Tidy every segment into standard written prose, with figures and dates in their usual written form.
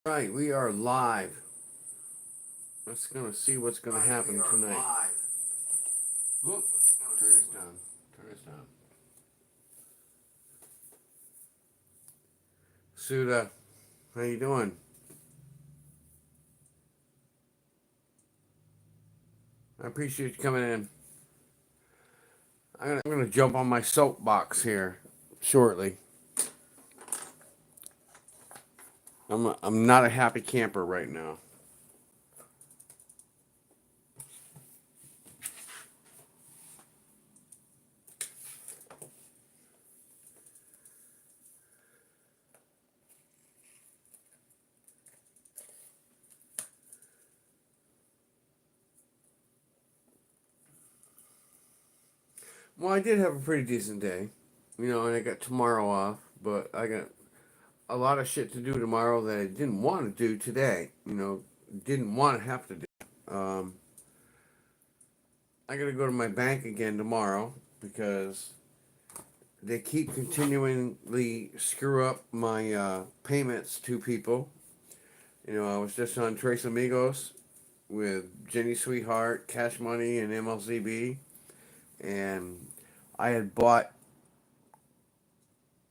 Right, we are live. Let's gonna see what's gonna happen tonight. Whoop, turn this down. Turn this down. Suda, how you doing? I appreciate you coming in. I'm gonna jump on my soapbox here shortly. I'm not a happy camper right now. Well, I did have a pretty decent day, and I got tomorrow off, but I got a lot of shit to do tomorrow that I didn't want to do today. Didn't want to have to do. Um, I gotta go to my bank again tomorrow because they keep continually screw up my payments to people. I was just on Trace Amigos with Jenny Sweetheart, Cash Money, and MLCB, and I had bought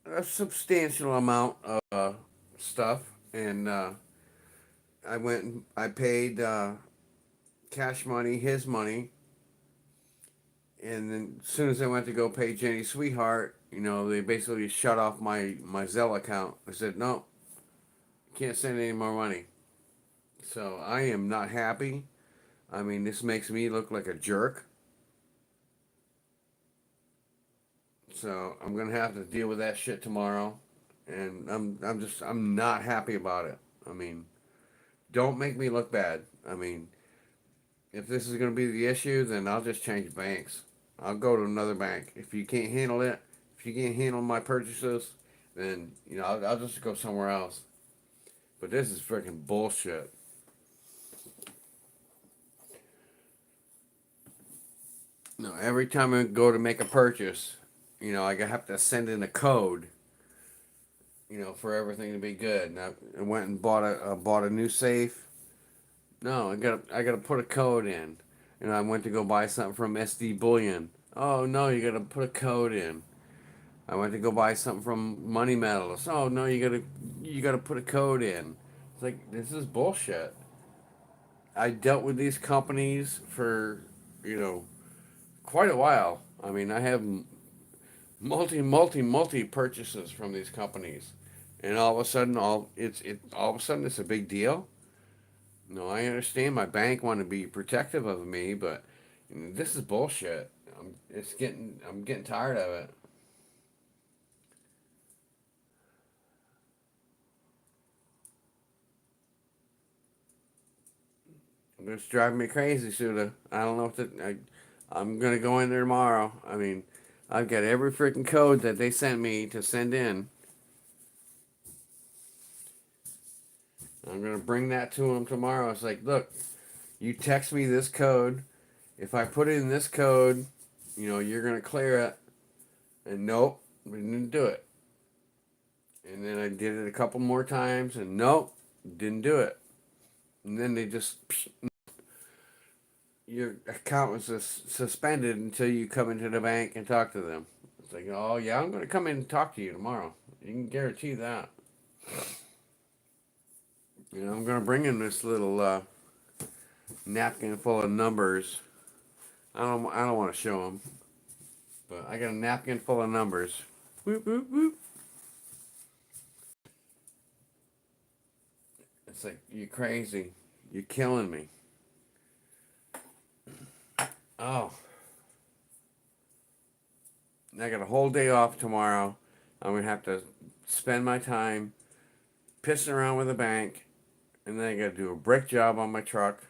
a substantial amount of stuff, and I went and I paid Cash Money his money, and then as soon as I went to go pay Jenny Sweetheart, they basically shut off my Zelle account. I said, no, can't send any more money. So I am not happy. I mean, this makes me look like a jerk. So I'm gonna have to deal with that shit tomorrow, and I'm not happy about it. I mean, don't make me look bad. I mean, if this is gonna be the issue, then I'll just change banks. I'll go to another bank. If you can't handle it, if you can't handle my purchases, then I'll just go somewhere else. But this is freaking bullshit. No, every time I go to make a purchase, I have to send in a code, for everything to be good. And I went and bought a new safe. No, I gotta put a code in. I went to go buy something from SD Bullion. Oh no, you gotta put a code in. I went to go buy something from Money Metals. Oh no, you gotta put a code in. It's like this is bullshit. I dealt with these companies for you know quite a while. I mean, I have multi purchases from these companies, and all of a sudden, all of a sudden it's a big deal. No, I understand my bank want to be protective of me, but this is bullshit. I'm getting tired of it. It's driving me crazy, Suda. I don't know what I'm gonna go in there tomorrow. I mean, I've got every freaking code that they sent me to send in. I'm gonna bring that to them tomorrow. It's like, look, you text me this code. If I put in this code, you're gonna clear it. And nope, we didn't do it. And then I did it a couple more times, and nope, didn't do it. And then they just your account was suspended until you come into the bank and talk to them. It's like, oh yeah, I'm gonna come in and talk to you tomorrow. You can guarantee that. I'm gonna bring in this little napkin full of numbers. I don't want to show them, but I got a napkin full of numbers. Whoop whoop whoop. It's like you're crazy. You're killing me. Oh, I got a whole day off tomorrow. I'm gonna have to spend my time pissing around with a bank, and then I got to do a brake job on my truck,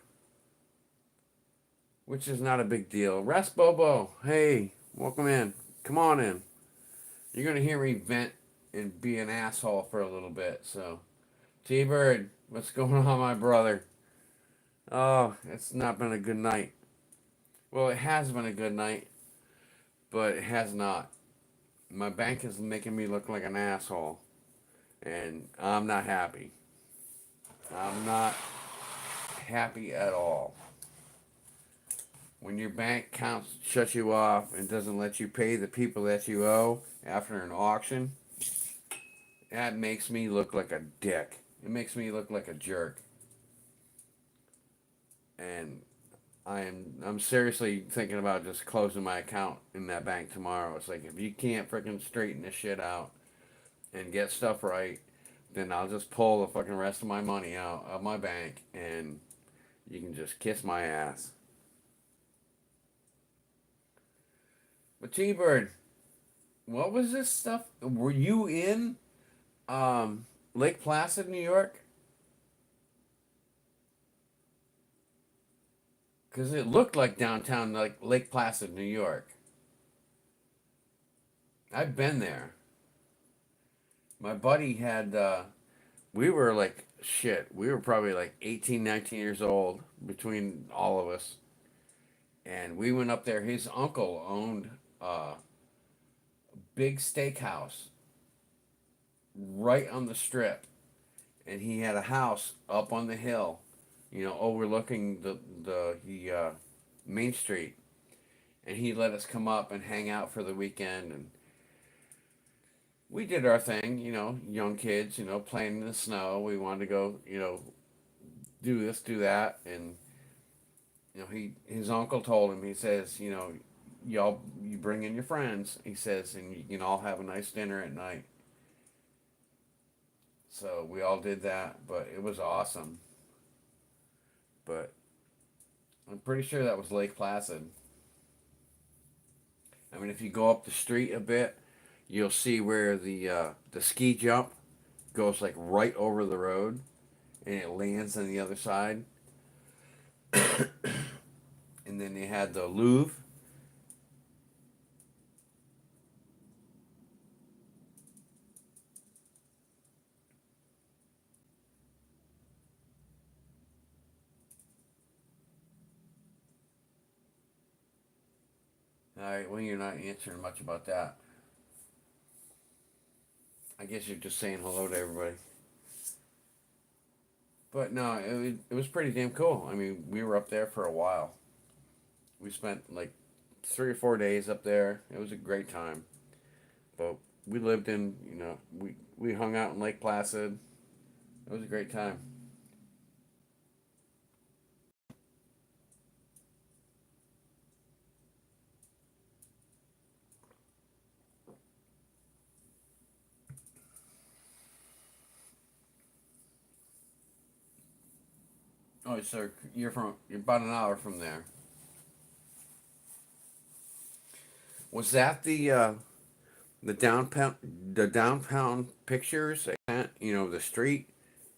which is not a big deal. Rest Bobo, hey, welcome in. Come on in. You're gonna hear me vent and be an asshole for a little bit. So, T Bird, what's going on, my brother? Oh, it's not been a good night. Well, it has been a good night, but it has not. My bank is making me look like an asshole, and I'm not happy. I'm not happy at all. When your bank account shuts you off and doesn't let you pay the people that you owe after an auction, that makes me look like a dick. It makes me look like a jerk. And I'm seriously thinking about just closing my account in that bank tomorrow. It's like if you can't freaking straighten this shit out and get stuff right, then I'll just pull the fucking rest of my money out of my bank and you can just kiss my ass. But T Bird, what was this stuff? Were you in um, Lake Placid, New York? Because it looked like downtown, like Lake Placid, New York. I've been there. My buddy had, we were like, shit, we were probably like 18, 19 years old between all of us. And we went up there. His uncle owned a big steakhouse right on the strip. And he had a house up on the hill, overlooking the Main Street. And he let us come up and hang out for the weekend. And we did our thing, young kids, playing in the snow. We wanted to go, do this, do that. And, his uncle told him, he says, y'all, you bring in your friends, he says, and you can all have a nice dinner at night. So we all did that, but it was awesome. But I'm pretty sure that was Lake Placid. I mean, if you go up the street a bit, you'll see where the ski jump goes like right over the road, and it lands on the other side. And then they had the Louvre. All right, well, you're not answering much about that. I guess you're just saying hello to everybody. But no, it was pretty damn cool. I mean, we were up there for a while. We spent like 3 or 4 days up there. It was a great time. But we lived in, we hung out in Lake Placid. It was a great time. Oh, so you're about an hour from there. Was that the downtown pictures? The street.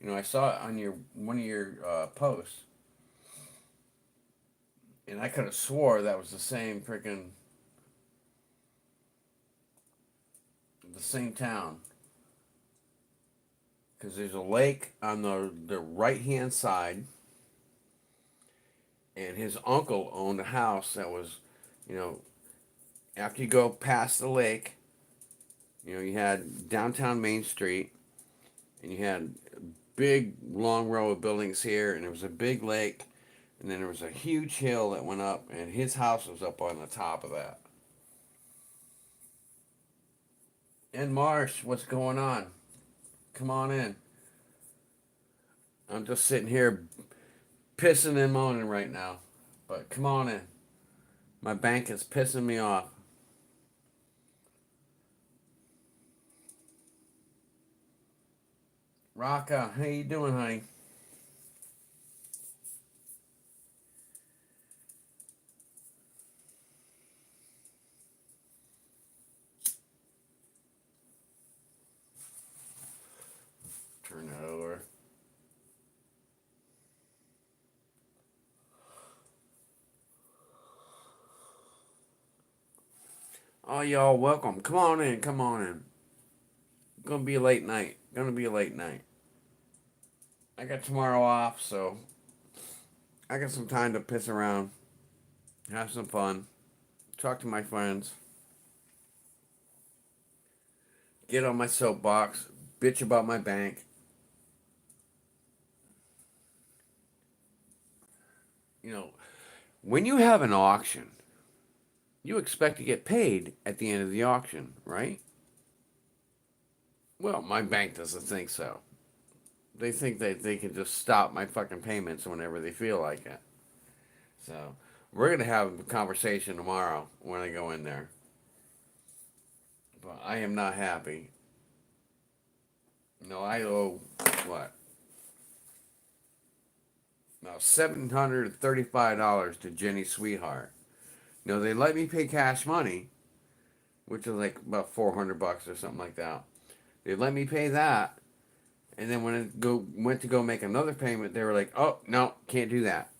I saw it on your one of your posts, and I could have swore that was the same town. Because there's a lake on the right hand side, and his uncle owned a house that was, you know, after you go past the lake, you had downtown Main Street, and you had a big long row of buildings here, and there was a big lake, and then there was a huge hill that went up, and his house was up on the top of that. And Marsh, what's going on? Come on in. I'm just sitting here pissing and moaning right now, but come on in. My bank is pissing me off. Raka, how you doing, honey? Turn that over. Oh, y'all, welcome. Come on in. Come on in. Gonna be a late night. Gonna be a late night. I got tomorrow off, so I got some time to piss around, have some fun, talk to my friends, get on my soapbox, bitch about my bank. You know, when you have an auction, you expect to get paid at the end of the auction, right? Well, my bank doesn't think so. They think that they can just stop my fucking payments whenever they feel like it. So we're gonna have a conversation tomorrow when I go in there. But I am not happy. No, I owe what? No, $735 to Jenny Sweetheart. No, they let me pay cash money, which is like about $400 or something like that. They let me pay that, and then when it went to go make another payment, they were like, "Oh no, can't do that."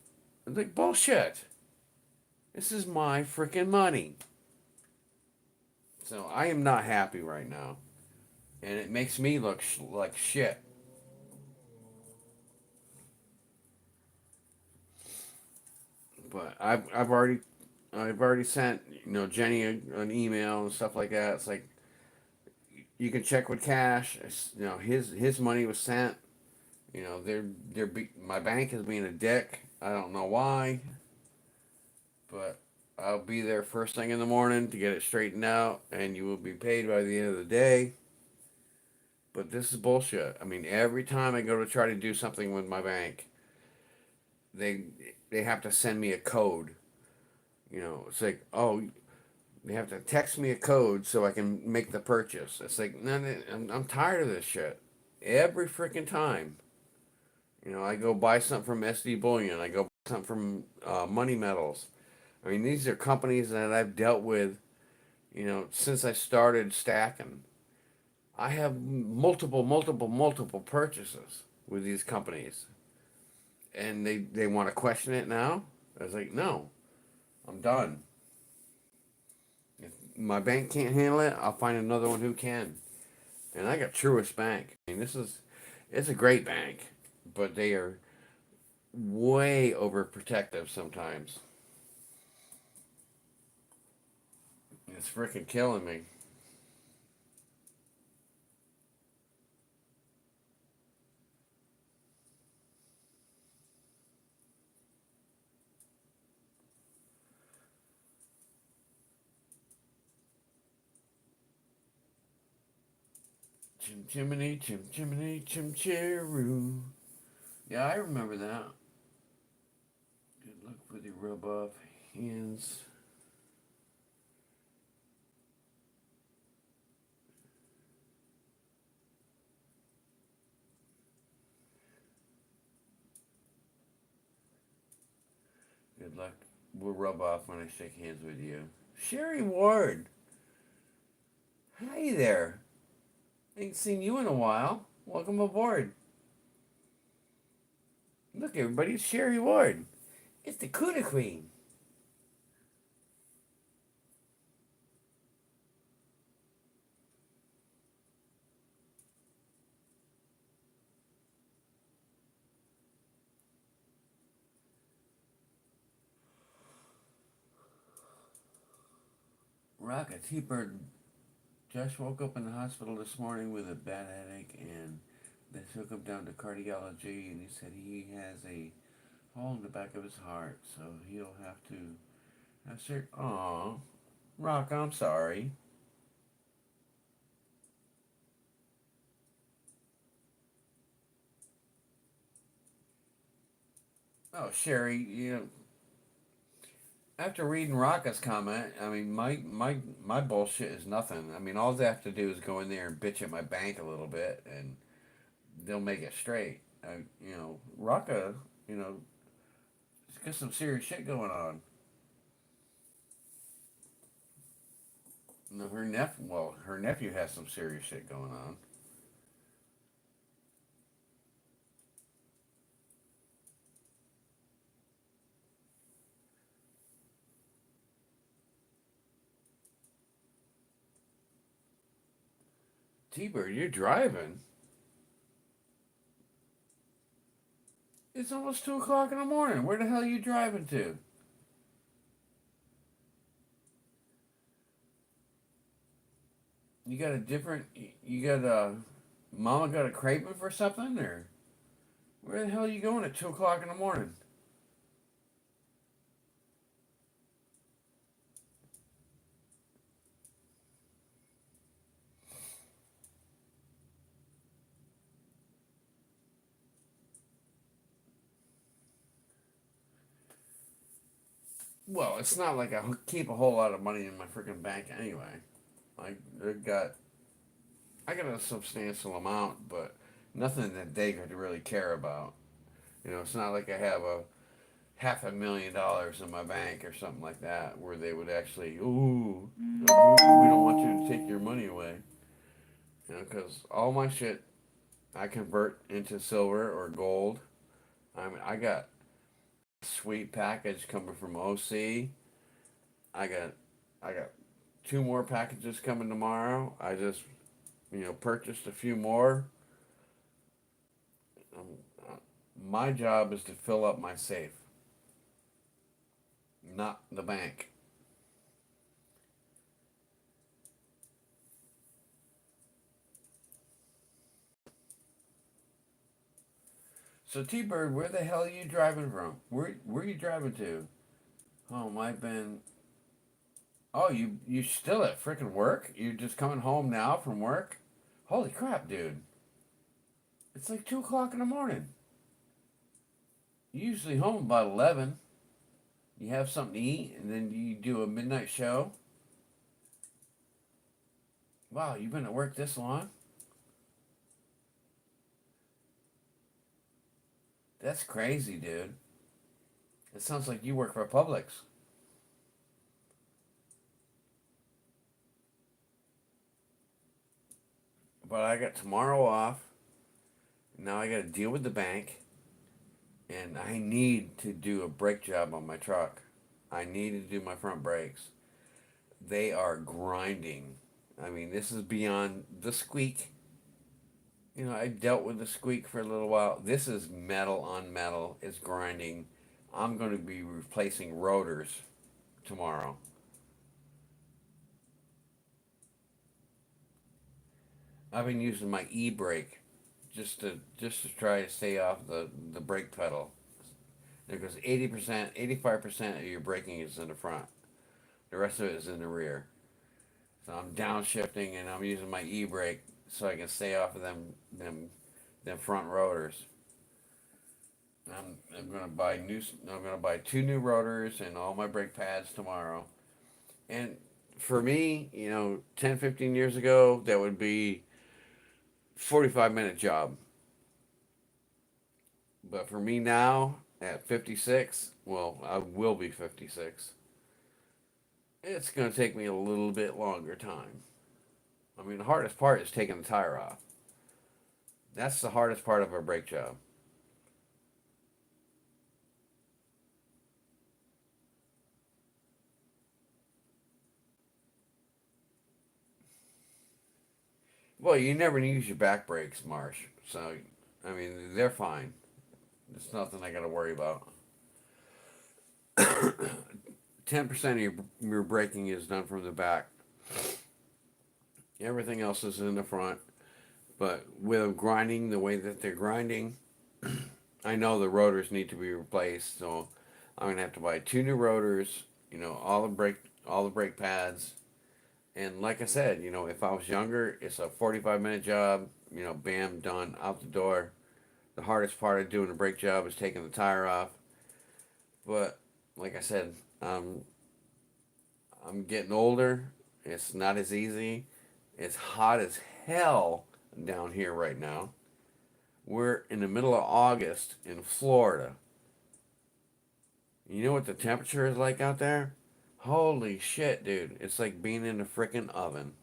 I was like, "Bullshit! This is my freaking money." So I am not happy right now, and it makes me look like shit. But I've already sent Jenny an email and stuff like that. It's like you can check with cash. His money was sent. My bank is being a dick. I don't know why, but I'll be there first thing in the morning to get it straightened out, and you will be paid by the end of the day. But this is bullshit. I mean, every time I go to try to do something with my bank, they they have to send me a code. It's like, oh, they have to text me a code so I can make the purchase. It's like, no, no, I'm tired of this shit. Every freaking time. I go buy something from SD Bullion. I go buy something from Money Metals. I mean, these are companies that I've dealt with, since I started stacking. I have multiple, multiple, multiple purchases with these companies. And they want to question it now? I was like, no, I'm done. If my bank can't handle it, I'll find another one who can. And I got Truist Bank. I mean, it's a great bank, but they are way overprotective sometimes. It's freaking killing me. Chim chimney, chim chimney, chim cheroo. Yeah, I remember that. Good luck with your rub off hands. Good luck. We'll rub off when I shake hands with you. Sherry Ward. Hi there. Ain't seen you in a while. Welcome aboard. Look, everybody, it's Sherry Ward. It's the Cuda Queen. Rocket T-Bird. Josh woke up in the hospital this morning with a bad headache, and they took him down to cardiology, and he said he has a hole in the back of his heart, so he'll have to have surgery. Aw, Rock, I'm sorry. Oh, Sherry, after reading Rocka's comment, I mean, my bullshit is nothing. I mean, all they have to do is go in there and bitch at my bank a little bit, and they'll make it straight. Rocka, you know, has got some serious shit going on. No, her nephew has some serious shit going on. T-Bird, you're driving. It's almost 2 o'clock in the morning. Where the hell are you driving to? You got a different. You got a. Mama got a craving for something, or where the hell are you going at 2 o'clock in the morning? Well, it's not like I keep a whole lot of money in my freaking bank anyway. I got I got a substantial amount, but nothing that they could really care about. You know, it's not like I have a $500,000 in my bank or something like that where they would actually, ooh, we don't want you to take your money away. You know, because all my shit I convert into silver or gold. I mean, I got a sweet package coming from OC. I got I got two more packages coming tomorrow. I just purchased a few more. Um, uh, my job is to fill up my safe, not the bank. So T Bird, where the hell are you driving from? Where are you driving to? Oh, I've been. Oh, you still at freaking work? You're just coming home now from work? Holy crap, dude! It's like 2 o'clock in the morning. You're usually home about 11. You have something to eat, and then you do a midnight show. Wow, you've been at work this long? That's crazy, dude. It sounds like you work for Publix. But I got tomorrow off. Now I got to deal with the bank, and I need to do a brake job on my truck. I need to do my front brakes. They are grinding. I mean, this is beyond the squeak. You know, I dealt with the squeak for a little while. This is metal on metal. It's grinding. I'm going to be replacing rotors tomorrow. I've been using my e-brake just to try to stay off the brake pedal because 80%, 85% of your braking is in the front. The rest of it is in the rear. So I'm downshifting and I'm using my e-brake so I can stay off of them front rotors. I'm gonna buy new. I'm gonna buy two new rotors and all my brake pads tomorrow. And for me, 10, 15 years ago, that would be 45-minute job. But for me now, at 56, well, I will be 56. It's gonna take me a little bit longer time. I mean, the hardest part is taking the tire off. That's the hardest part of a brake job. Well, you never use your back brakes, Marsh. So, I mean, they're fine. It's nothing I got to worry about. 10% of your braking is done from the back. Everything else is in the front. But with grinding the way that they're grinding, I know the rotors need to be replaced. So I'm gonna have to buy two new rotors. All the brake pads. And like I said, if I was younger, it's a 45-minute job. Bam, done, out the door. The hardest part of doing a brake job is taking the tire off. But like I said, I'm getting older. It's not as easy. It's hot as hell down here right now. We're in the middle of August in Florida. You know what the temperature is like out there? Holy shit, dude. It's like being in a freaking oven.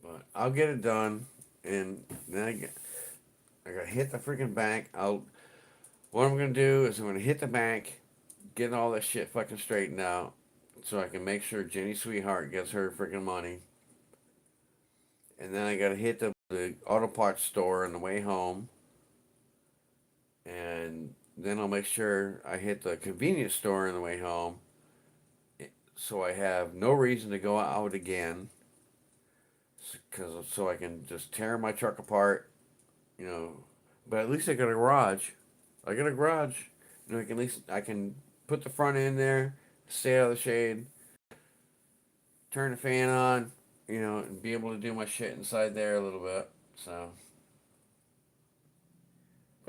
But I'll get it done. And then I gotta hit the freaking bank. What I'm gonna do is I'm gonna hit the bank, get all this shit fucking straightened out, so I can make sure Jenny Sweetheart gets her freaking money. And then I gotta hit the auto parts store on the way home. And then I'll make sure I hit the convenience store on the way home, so I have no reason to go out again. Cause so I can just tear my truck apart, you know. But at least I got a garage. I got a garage. I can at least I can put the front in there, stay out of the shade, turn the fan on, and be able to do my shit inside there a little bit. So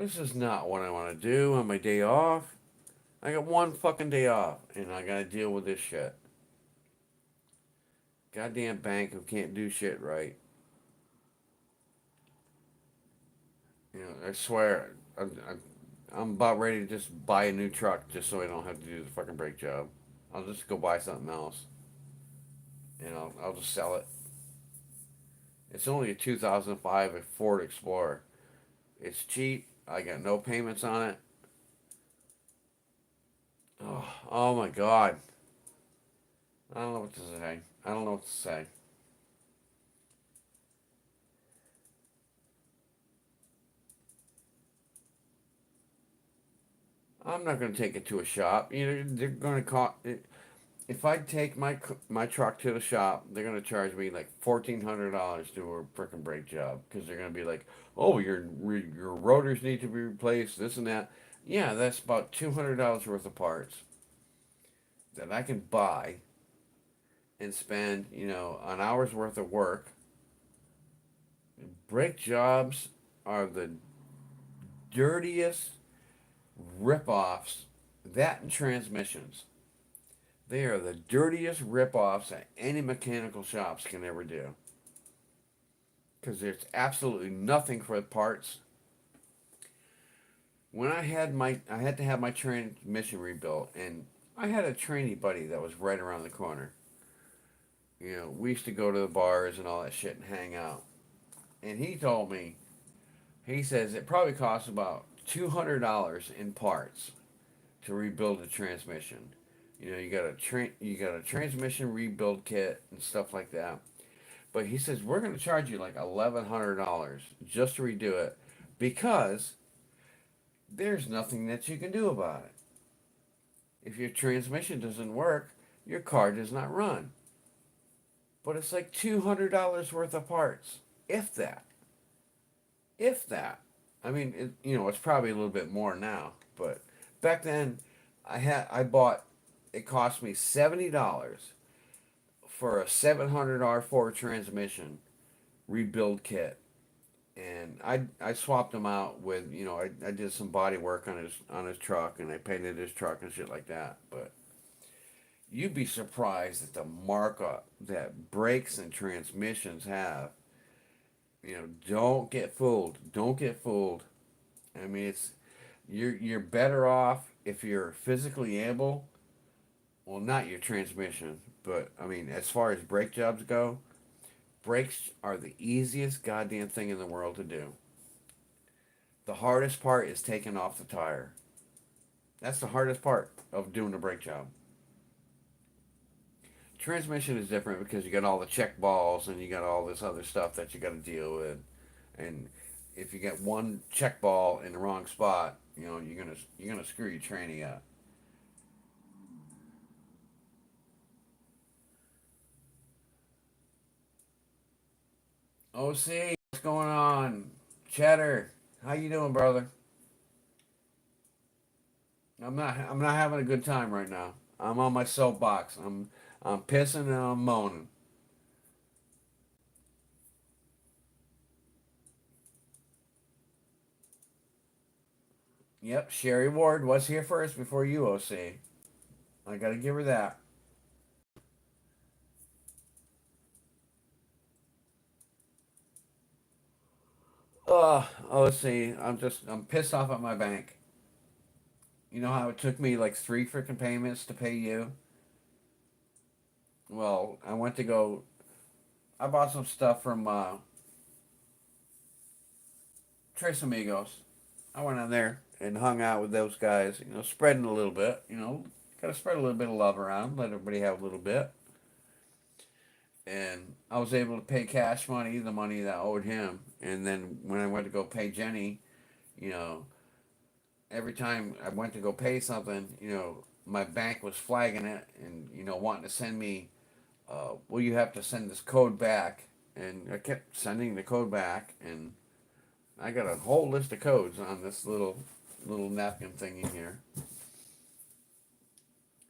This is not what I want to do on my day off. I got one fucking day off, and I gotta deal with this shit. Goddamn bank who can't do shit right. You know, I swear, I'm about ready to just buy a new truck just so I don't have to do the fucking brake job. I'll just go buy something else, and I'll just sell it. It's only a 2005 Ford Explorer. It's cheap. I got no payments on it. Oh my god. I don't know what to say. I don't know what to say. I'm not going to take it to a shop. You know, they're going to cost. If I take my truck to the shop, they're going to charge me like $1,400 to do a frickin' brake job because they're going to be like, "Oh, your rotors need to be replaced, this and that." Yeah, that's about $200 worth of parts that I can buy and spend, you know, an hour's worth of work. Brake jobs are the dirtiest rip-offs. That and transmissions. They are the dirtiest rip-offs that any mechanical shops can ever do. Because there's absolutely nothing for the parts. When I had to have my transmission rebuilt, and I had a trainee buddy that was right around the corner. You know, we used to go to the bars and all that shit and hang out. And he told me, he says it probably costs about $200 in parts to rebuild a transmission. You know, you got a transmission rebuild kit and stuff like that. But he says we're going to charge you like $1,100 just to redo it because there's nothing that you can do about it. If your transmission doesn't work, your car does not run. But it's like $200 worth of parts, if that. If that. I mean, you know, it's probably a little bit more now, but back then, I bought. It cost me $70 for a $700 Ford transmission rebuild kit, and I swapped them out with, you know, I did some body work on his truck, and I painted his truck and shit like that. But you'd be surprised at the markup that brakes and transmissions have. You know, don't get fooled. Don't get fooled. I mean, you're better off if you're physically able. Well, not your transmission, but I mean, as far as brake jobs go, brakes are the easiest goddamn thing in the world to do. The hardest part is taking off the tire. That's the hardest part of doing a brake job. Transmission is different because you got all the check balls and you got all this other stuff that you got to deal with, and if you get one check ball in the wrong spot, you know you're gonna screw your tranny up. OC, what's going on? Cheddar, how you doing, brother? I'm not having a good time right now. I'm on my soapbox. I'm pissing and I'm moaning. Yep, Sherry Ward was here first before you, OC. I gotta give her that. OC, I'm pissed off at my bank. You know how it took me like three freaking payments to pay you? Well, I went to go. I bought some stuff from Tres Amigos. I went on there and hung out with those guys. You know, spreading a little bit. You know, gotta spread a little bit of love around. Let everybody have a little bit. And I was able to pay cash money, the money that I owed him. And then when I went to go pay Jenny, you know, every time I went to go pay something, you know, my bank was flagging it and, you know, wanting to send me, well, you have to send this code back. And I kept sending the code back, and I got a whole list of codes on this little napkin thing in here.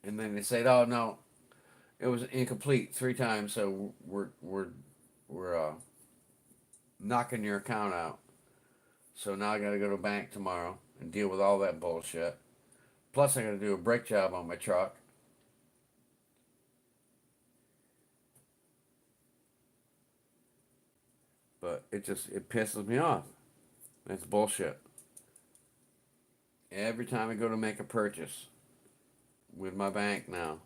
And then they said, "Oh no, it was incomplete three times, so we're knocking your account out." So now I got to go to the bank tomorrow and deal with all that bullshit. Plus, I got to do a brake job on my truck. But it pisses me off. That's bullshit. Every time I go to make a purchase with my bank now,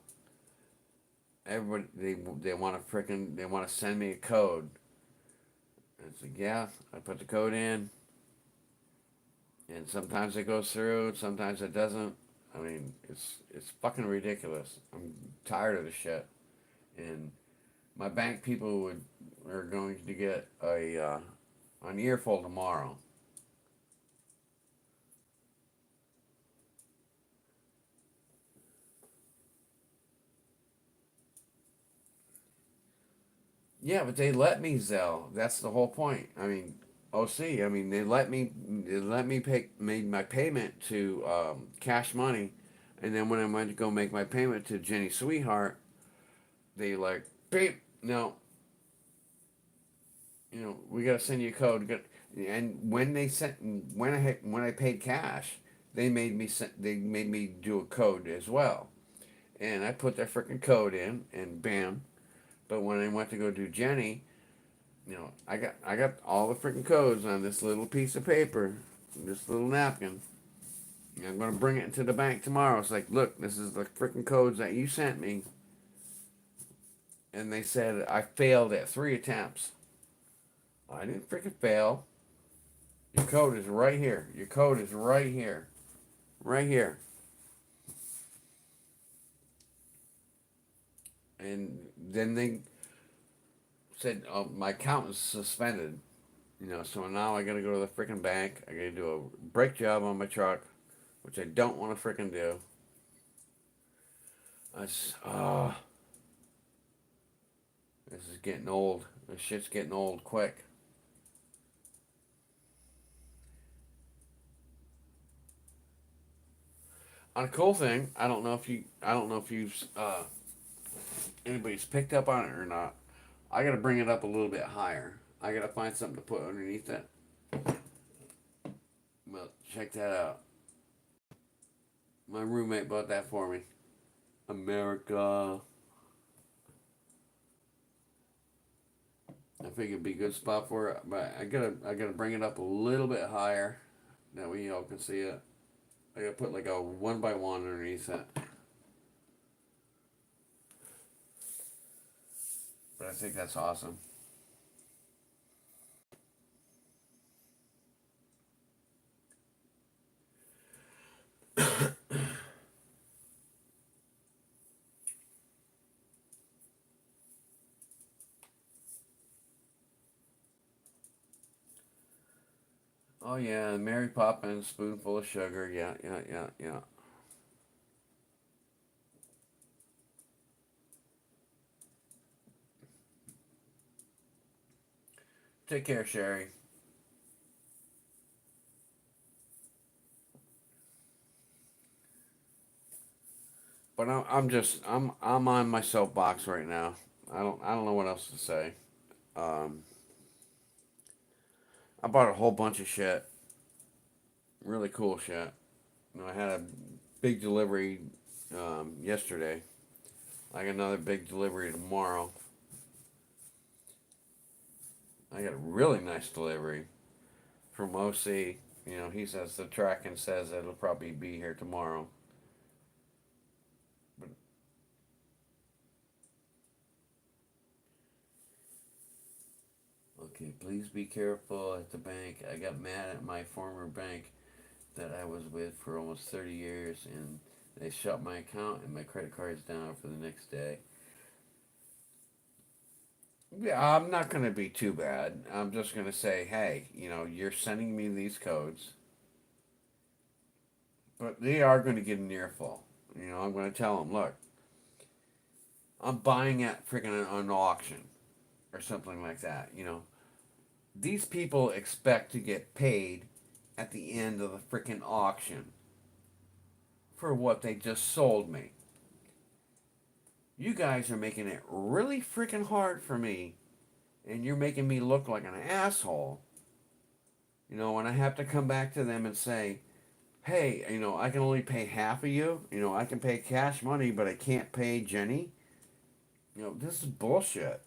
everybody they want to they want to send me a code. And it's like, yeah, I put the code in, and sometimes it goes through, sometimes it doesn't. I mean, it's fucking ridiculous. I'm tired of the shit. And my bank people are going to get an earful tomorrow. Yeah, but they let me Zelle. That's the whole point. I mean, OC. I mean, they let me pay made my payment to Cash Money, and then when I went to go make my payment to Jenny Sweetheart, they like, beep, no, we gotta send you a code. And when they sent when I paid cash, they made me do a code as well, and I put that freaking code in, and bam. But when I went to go do Jenny, I got all the freaking codes on this little piece of paper, this little napkin. And I'm gonna bring it into the bank tomorrow. It's like, look, this is the freaking codes that you sent me, and they said I failed at 3 attempts. I didn't freaking fail. Your code is right here. Your code is right here, right here. And then they said, oh, my account is suspended. So now I gotta go to the freaking bank. I gotta do a brake job on my truck, which I don't want to freaking do. I just, this is getting old. This shit's getting old quick. On a cool thing, I don't know if anybody's picked up on it or not. I gotta bring it up a little bit higher. I gotta find something to put underneath it. Well, check that out. My roommate bought that for me. America. I think it'd be a good spot for it, but I gotta bring it up a little bit higher. That way y'all can see it. I gotta put like a 1x1 underneath it. But I think that's awesome. Oh yeah, Mary Poppins, spoonful of sugar. Yeah, yeah, yeah, yeah. Take care, Sherry. But I'm on my soapbox right now. I don't know what else to say. Um, I bought a whole bunch of shit, really cool shit. I had a big delivery yesterday. I got another big delivery tomorrow. I got a really nice delivery from OC. He says the tracking says it'll probably be here tomorrow. But okay, please be careful at the bank. I got mad at my former bank that I was with for almost 30 years, and they shut my account and my credit card's down for the next day. Yeah, I'm not going to be too bad. I'm just going to say, hey, you're sending me these codes, but they are going to get an earful. I'm going to tell them, look, I'm buying at freaking an auction or something like that. These people expect to get paid at the end of the freaking auction for what they just sold me. You guys are making it really freaking hard for me, and you're making me look like an asshole When I have to come back to them and say, hey, I can only pay half of you. I can pay cash money, but I can't pay Jenny. This is bullshit.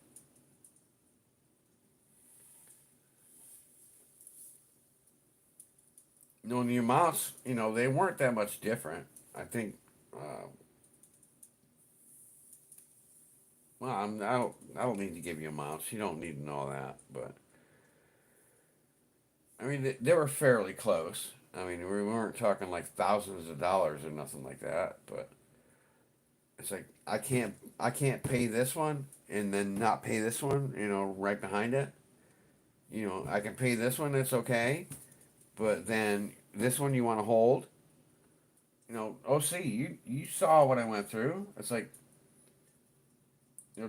And the amounts, they weren't that much different. I think, uh, well, I don't need to give you amounts. You don't need to know that. But, I mean, they were fairly close. I mean, we weren't talking like thousands of dollars or nothing like that. But it's like, I can't pay this one and then not pay this one, right behind it. I can pay this one, it's okay. But then this one you want to hold. OC, you saw what I went through. It's like,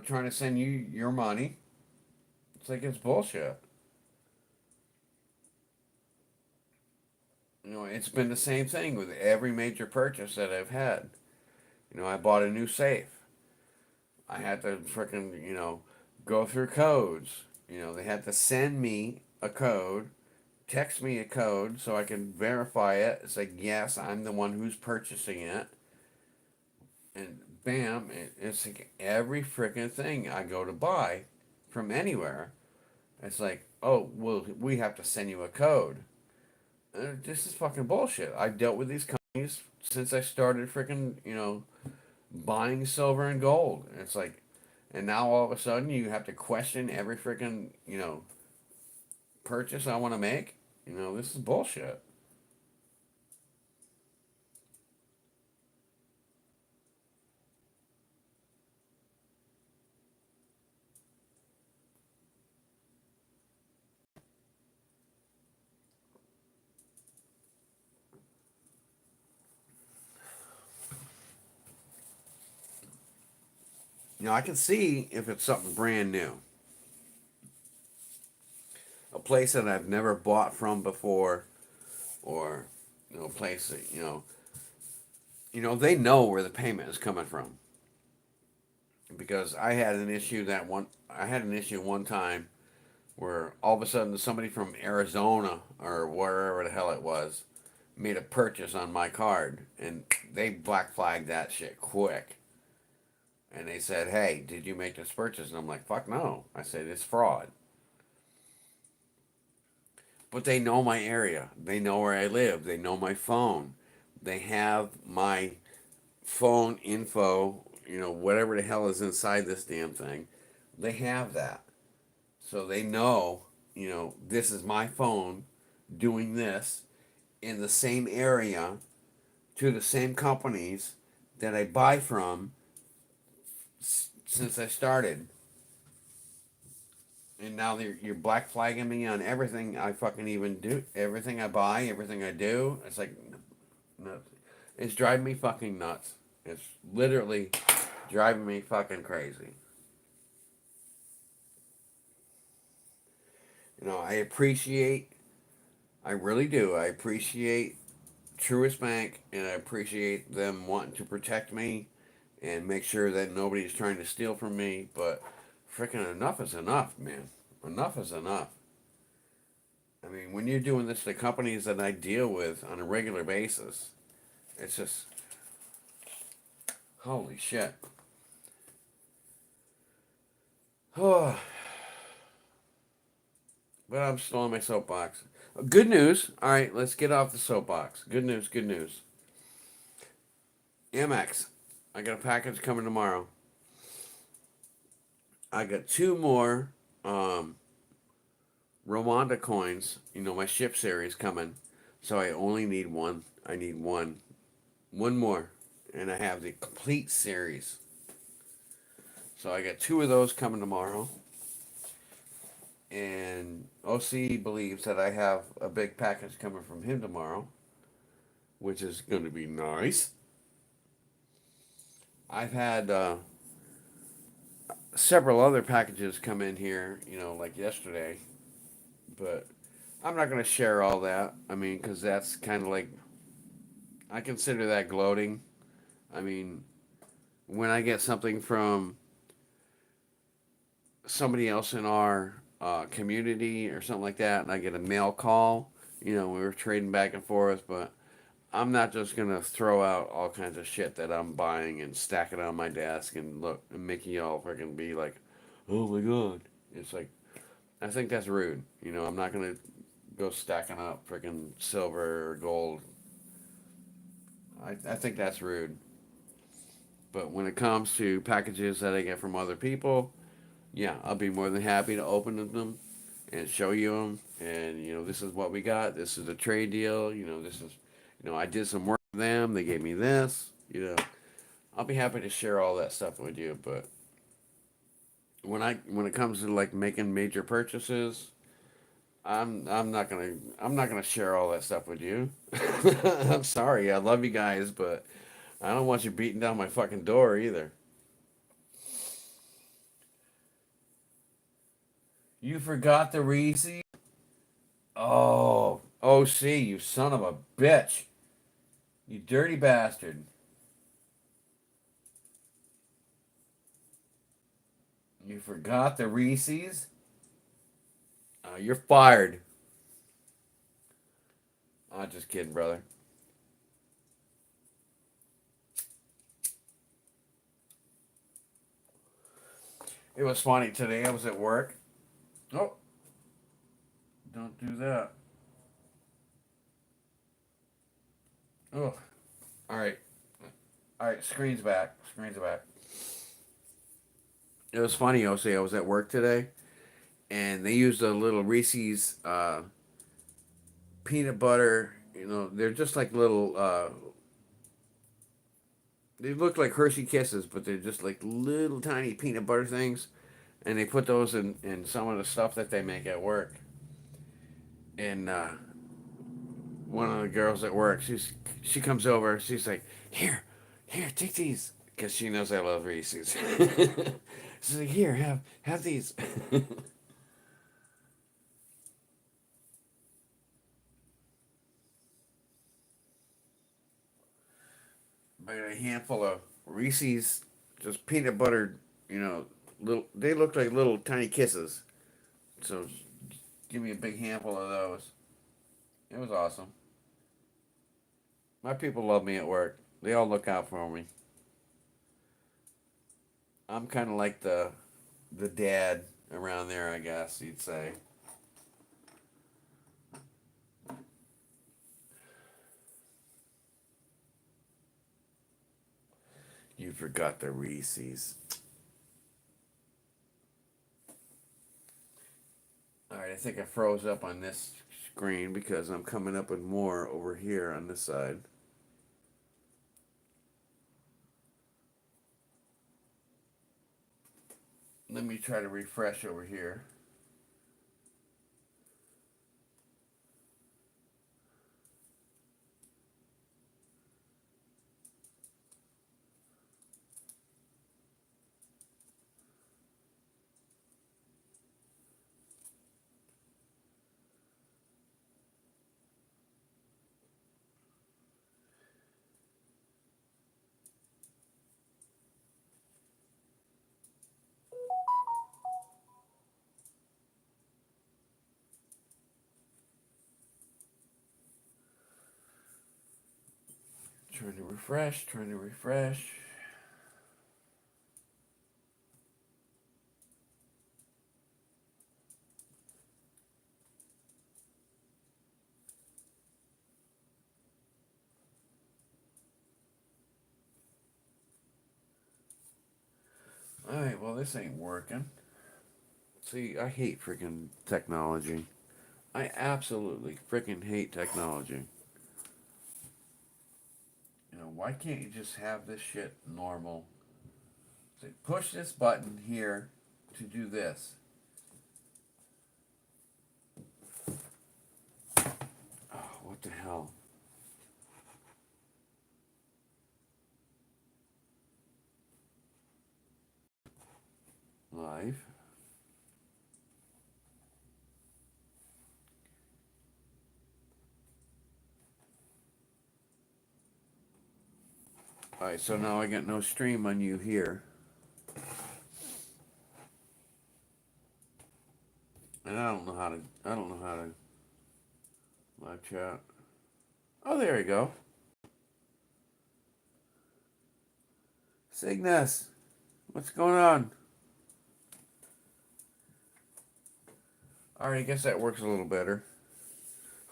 trying to send you your money. It's like it's bullshit. It's been the same thing with every major purchase that I've had. I bought a new safe. I had to freaking, go through codes. They had to send me a code, text me a code so I can verify it. It's like, yes, I'm the one who's purchasing it. And bam, it's like every freaking thing I go to buy from anywhere. It's like, oh, well, we have to send you a code. This is fucking bullshit. I've dealt with these companies since I started freaking, buying silver and gold. It's like, and now all of a sudden you have to question every freaking, purchase I want to make. This is bullshit. I can see if it's something brand new, a place that I've never bought from before, or a place that they know where the payment is coming from. Because I had an issue one time where all of a sudden somebody from Arizona or wherever the hell it was made a purchase on my card, and they black flagged that shit quick. And they said, "Hey, did you make this purchase?" And I'm like, "Fuck no." I said, "It's fraud." But they know my area. They know where I live. They know my phone. They have my phone info, whatever the hell is inside this damn thing. They have that. So they know, this is my phone doing this in the same area to the same companies that I buy from since I started. And now you're black flagging me on everything I fucking even do, everything I buy, everything I do. It's like, no, it's driving me fucking nuts. It's literally driving me fucking crazy. I really do. I appreciate Truist Bank, and I appreciate them wanting to protect me and make sure that nobody's trying to steal from me. But freaking enough is enough, man. Enough is enough. I mean, when you're doing this to companies that I deal with on a regular basis, it's just holy shit. Oh, but I'm still on my soapbox. Good news. All right, let's get off the soapbox. Good news. Good news. Amex. I got a package coming tomorrow. I got two more um, Rwanda coins. My ship series coming. So I only need one. I need one. One more. And I have the complete series. So I got two of those coming tomorrow. And OC believes that I have a big package coming from him tomorrow, which is going to be nice. I've had several other packages come in here, like yesterday, but I'm not going to share all that. I mean, because that's kind of like, I consider that gloating. I mean, when I get something from somebody else in our community or something like that, and I get a mail call, We were trading back and forth, but I'm not just gonna throw out all kinds of shit that I'm buying and stack it on my desk and look and making y'all freaking be like, oh my god. It's like I think that's rude. I'm not gonna go stacking up freaking silver or gold. I think that's rude. But when it comes to packages that I get from other people, yeah, I'll be more than happy to open them and show you them. And this is what we got. This is a trade deal. This is, I did some work for them. They gave me this. I'll be happy to share all that stuff with you. But when it comes to like making major purchases, I'm not gonna share all that stuff with you. I'm sorry. I love you guys, but I don't want you beating down my fucking door either. You forgot the Reese? Oh, see, you son of a bitch. You dirty bastard. You forgot the Reese's? You're fired. I'm just kidding, brother. It was funny today. I was at work. Oh, don't do that. Oh, all right. All right, screen's back. Screen's back. It was funny, Jose. I was at work today, and they used a little Reese's peanut butter. They're just like little. They look like Hershey Kisses, but they're just like little tiny peanut butter things, and they put those in some of the stuff that they make at work. And one of the girls at work, she comes over. She's like, here, take these, because she knows I love Reese's. She's like, here, have these. But a handful of Reese's, just peanut butter. Little. They look like little tiny kisses. So give me a big handful of those. It was awesome. My people love me at work. They all look out for me. I'm kind of like the dad around there, I guess you'd say. You forgot the Reese's. All right, I think I froze up on this screen because I'm coming up with more over here on this side. Let me try to refresh over here. Trying to refresh, trying to refresh. All right, well, this ain't working. See, I hate freaking technology. I absolutely freaking hate technology. Why can't you just have this shit normal? Say, push this button here to do this. Oh, what the hell? Live. Alright, so now I got no stream on you here. And I don't know how to Live chat. Oh, there you go. Cygnus, what's going on? Alright, I guess that works a little better.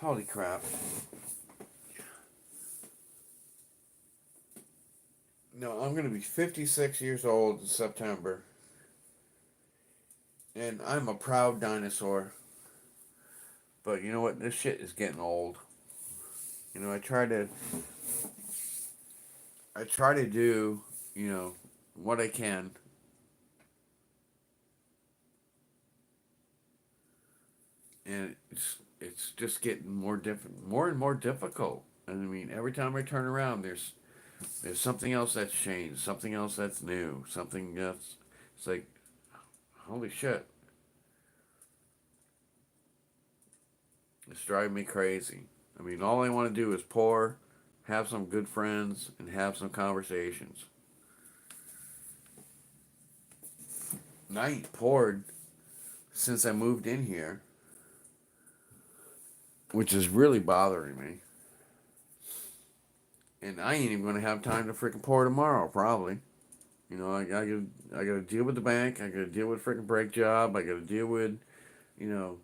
Holy crap. No, I'm going to be 56 years old in September. And I'm a proud dinosaur. But you know what? This shit is getting old. You know, I try to do, what I can. And it's just getting more and more difficult. And I mean, every time I turn around, there's something else that's changed, something else that's new, something that's it's like, holy shit, it's driving me crazy. I mean, all I want to do is pour, have some good friends, and have some conversations. And I ain't poured since I moved in here, which is really bothering me. And I ain't even gonna have time to freaking pour tomorrow, probably. I gotta deal with the bank. I gotta deal with freaking brake job. I gotta deal with, you know,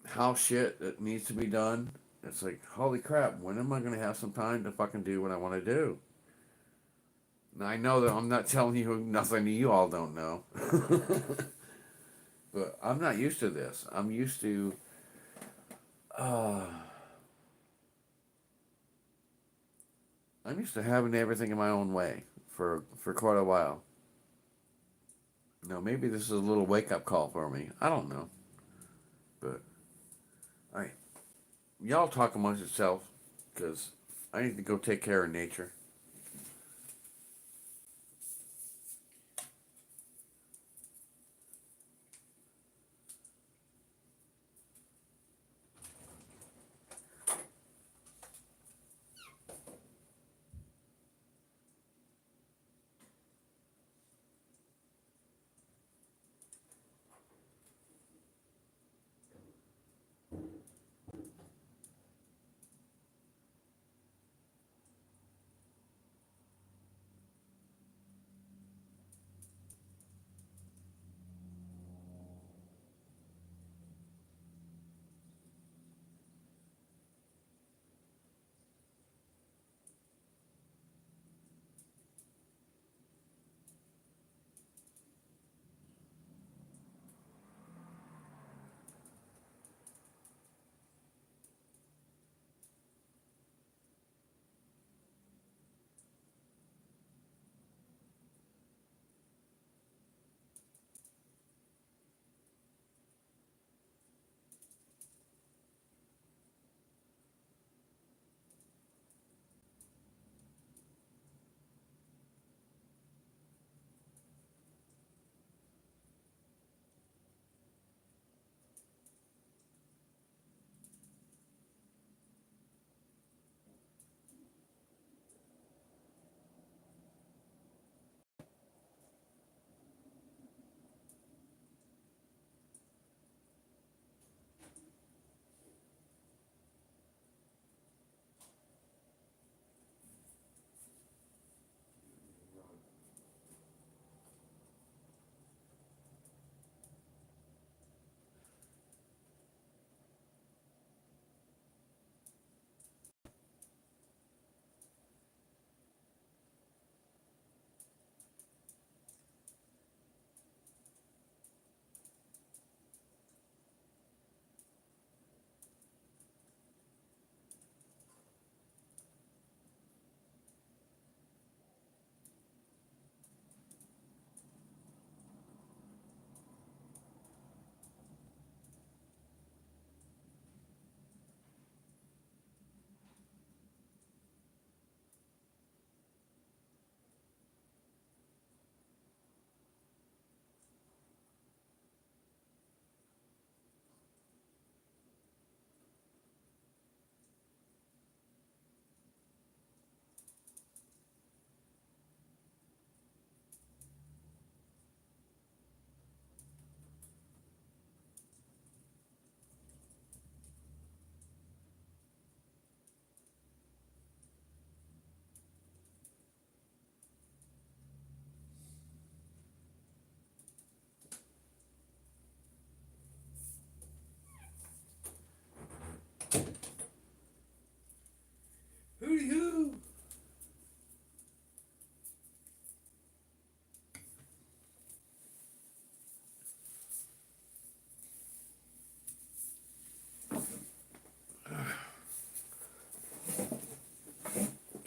house shit that needs to be done. It's like, holy crap, when am I gonna have some time to fucking do what I want to do? Now I know that I'm not telling you nothing you all don't know, but I'm not used to this. Uh, I'm used to having everything in my own way for quite a while. Maybe this is a little wake up call for me. I don't know, but all right, y'all talk amongst yourself, because I need to go take care of nature.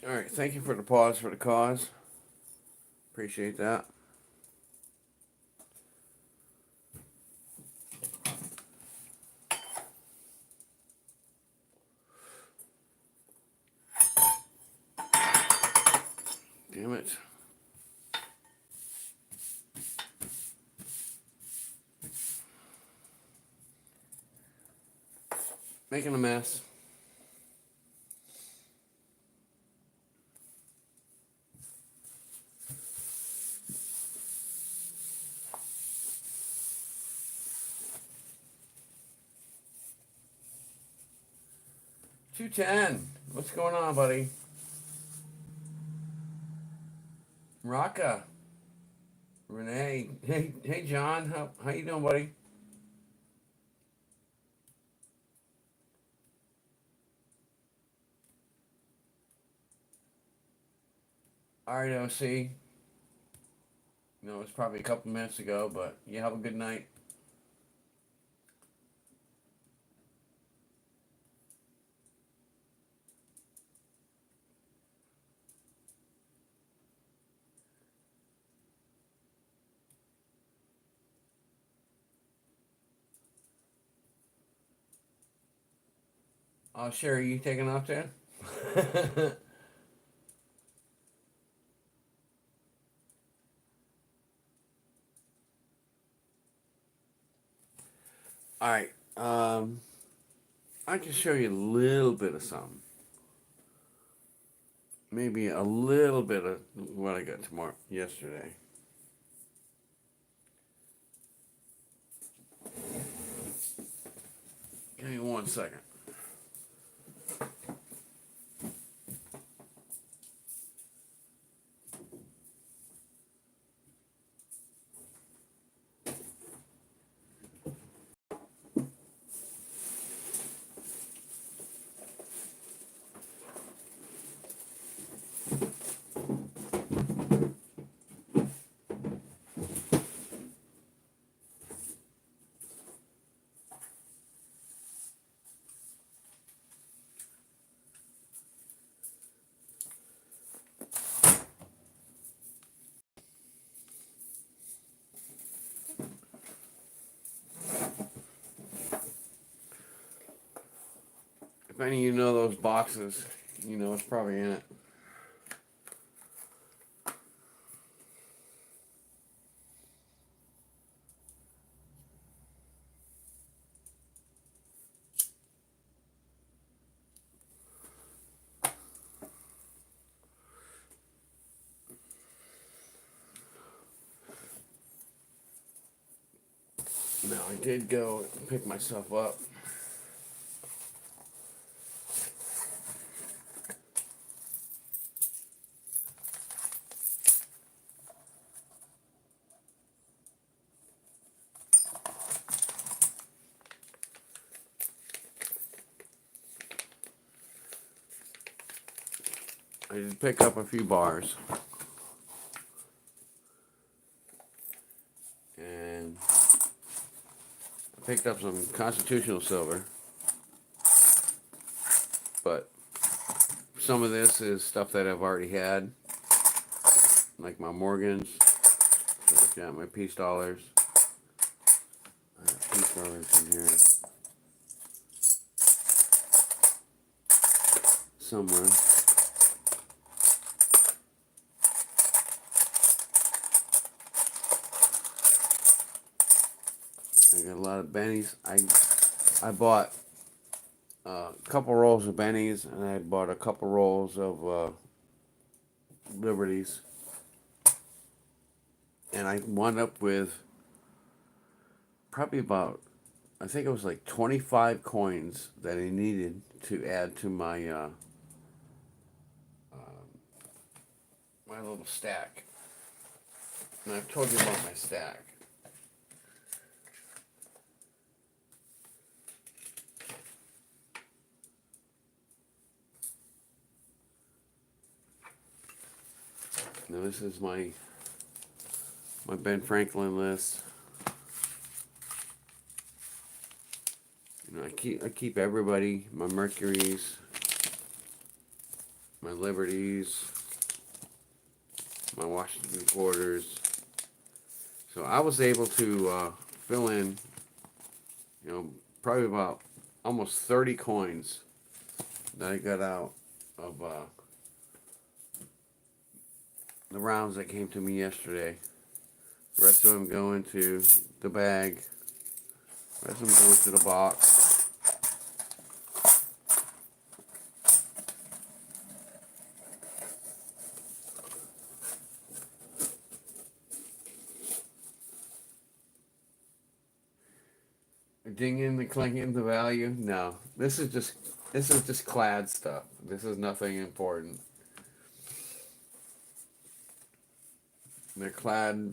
All right, thank you for the pause for the cause. Appreciate that. Damn it. Making a mess. $2.10. What's going on, buddy? Raka. Renee. Hey, John. How you doing, buddy? All right, OC. No, it's probably a couple minutes ago, but you have a good night. Sherry, you taking off there? All right. I can show you a little bit of something. Maybe a little bit of what I got yesterday. Give me 1 second. If any of you know those boxes, you know it's probably in it. Now, I did go pick myself up. I did pick up a few bars. And I picked up some constitutional silver. But some of this is stuff that I've already had. Like my Morgans. So I've got my peace dollars. I have peace dollars in here. Somewhere. I got a lot of bennies. I bought a couple rolls of bennies, and I bought a couple rolls of liberties, and I wound up with probably about, I think it was like 25 coins that I needed to add to my my little stack. And I've told you about my stack. Now this is my Ben Franklin list. You know, I keep everybody, my Mercuries, my Liberties, my Washington quarters. So I was able to fill in, probably about almost 30 coins that I got out of the rounds that came to me yesterday. The rest of them go into the bag. The rest of them go into the box. Dinging and clinking the value? No. This is just clad stuff. This is nothing important. They're clad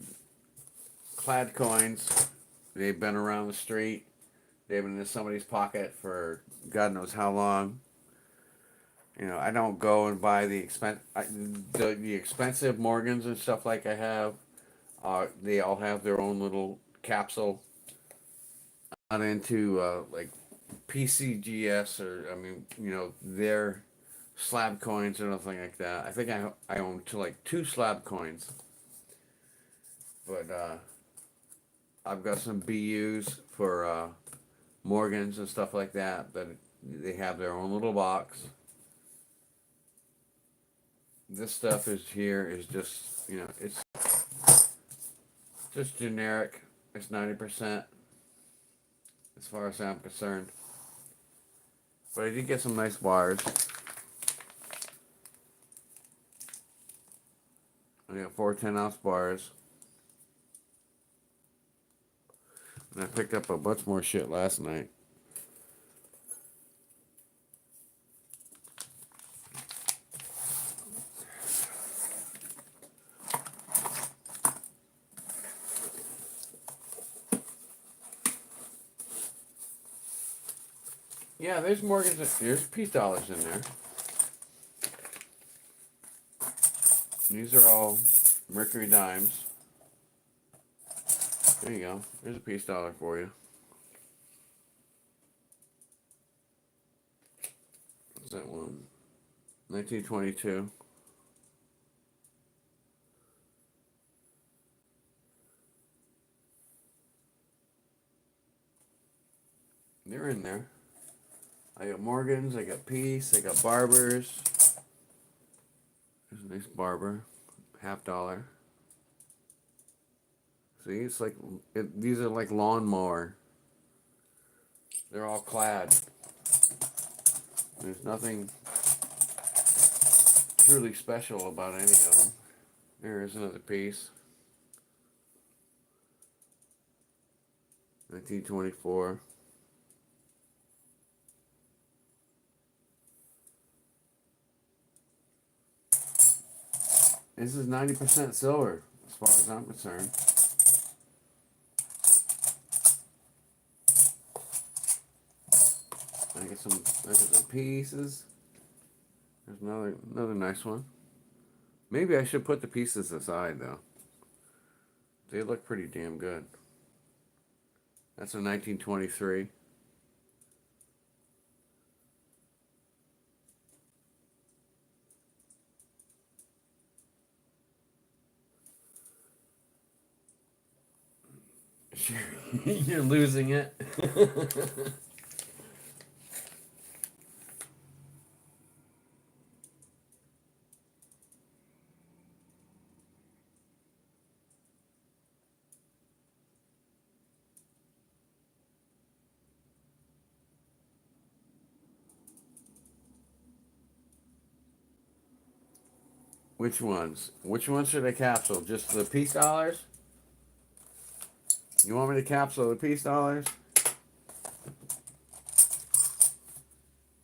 coins. They've been around the street. They've been in somebody's pocket for God knows how long. I don't go and buy the expensive Morgans and stuff like I have. They all have their own little capsule. Not into like PCGS or their slab coins or nothing like that. I think I own like 2 slab coins, but I've got some BUs for Morgans and stuff like that. But they have their own little box. This stuff is just it's just generic. It's 90%. As far as I'm concerned. But I did get some nice bars. I got 4 10-ounce bars. And I picked up a bunch more shit last night. Yeah, there's Morgan's. There's peace dollars in there. These are all Mercury dimes. There you go. There's a peace dollar for you. What's that one? 1922. They're in there. I got Morgans, I got Peace, I got Barbers. There's a nice Barber, $50. See, it's like, these are like lawnmower. They're all clad. There's nothing truly special about any of them. There's another piece. 1924. This is 90% silver, as far as I'm concerned. I get some pieces. There's another nice one. Maybe I should put the pieces aside though. They look pretty damn good. That's a 1923. You're losing it. Which ones? Which ones should I capsule? Just the peace dollars? You want me to capsule the peace dollars?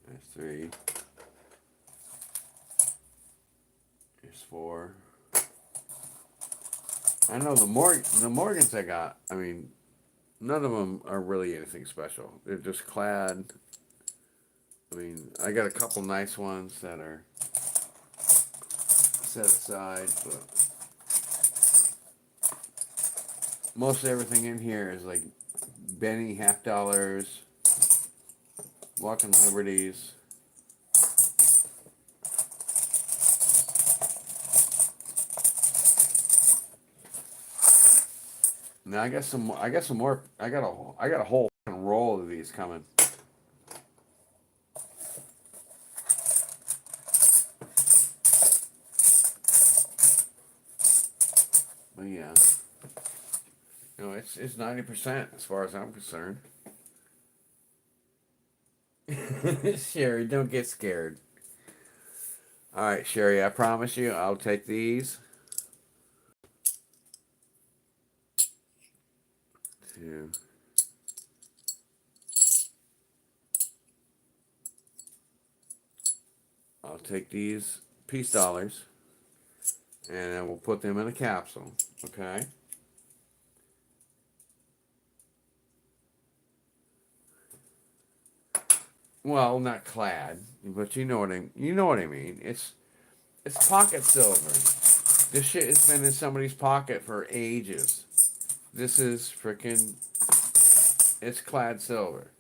There's 3. There's 4. I know the Morgans I got. I mean, none of them are really anything special. They're just clad. I mean, I got a couple nice ones that are set aside, but most everything in here is like Benny $50, Walking Liberties. Now I got some. I got some more. I got a whole fucking roll of these coming. But yeah, it's 90% as far as I'm concerned. Sherry, don't get scared. All right, Sherry, I promise you, I'll take these. Two. I'll take these peace dollars, and then we'll put them in a capsule. Okay. Well, not clad, but you know what I mean. It's pocket silver. This shit has been in somebody's pocket for ages. This is freaking. It's clad silver.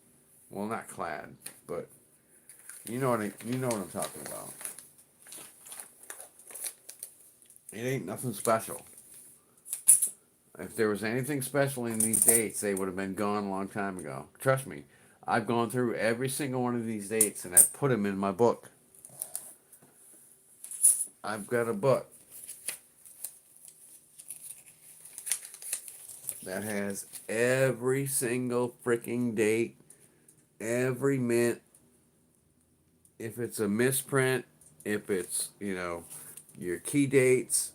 Well, not clad, but you know what I'm talking about. It ain't nothing special. If there was anything special in these dates, they would have been gone a long time ago. Trust me, I've gone through every single one of these dates and I've put them in my book. I've got a book that has every single freaking date, every mint, if it's a misprint, if it's, your key dates.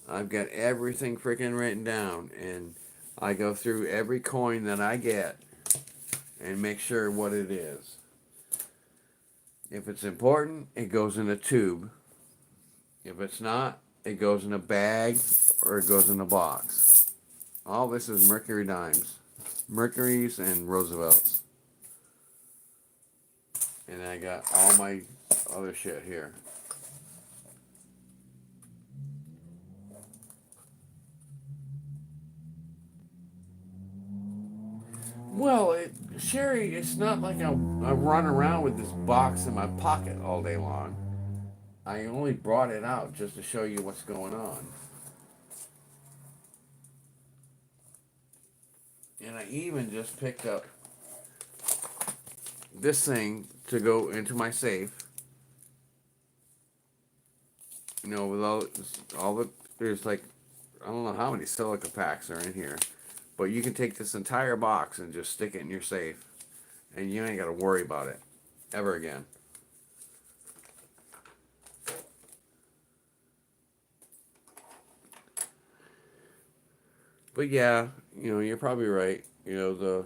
I've got everything freaking written down, and I go through every coin that I get and make sure what it is. If it's important, it goes in a tube. If it's not, it goes in a bag or it goes in a box. All this is Mercury dimes, Mercury's and Roosevelt's. And I got all my other shit here. Well, Sherry, it's not like I run around with this box in my pocket all day long. I only brought it out just to show you what's going on. And I even just picked up this thing to go into my safe. With all the there's like I don't know how many silica packs are in here, but you can take this entire box and just stick it in your safe, and you ain't got to worry about it ever again. But yeah, you're probably right. The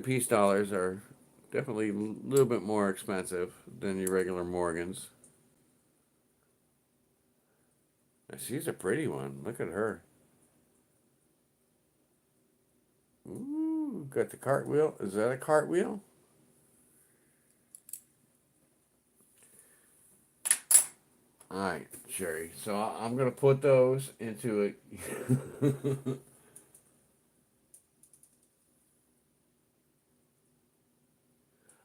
peace dollars are definitely a little bit more expensive than your regular Morgans. She's a pretty one. Look at her. Ooh, got the cartwheel. Is that a cartwheel? All right, Sherry. So I'm gonna put those into it.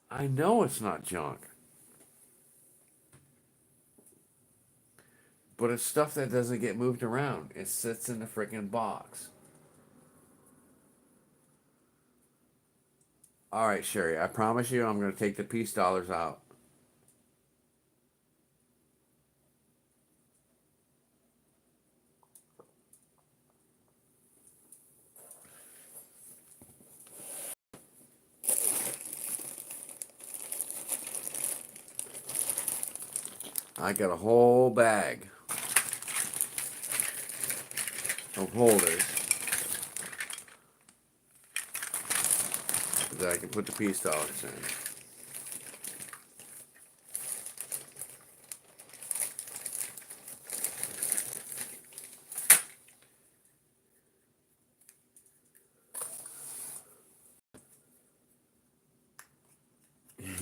I know it's not junk, but it's stuff that doesn't get moved around. It sits in the freaking box. All right, Sherry. I promise you, I'm gonna take the peace dollars out. I got a whole bag of holders that I can put the peace dollars in.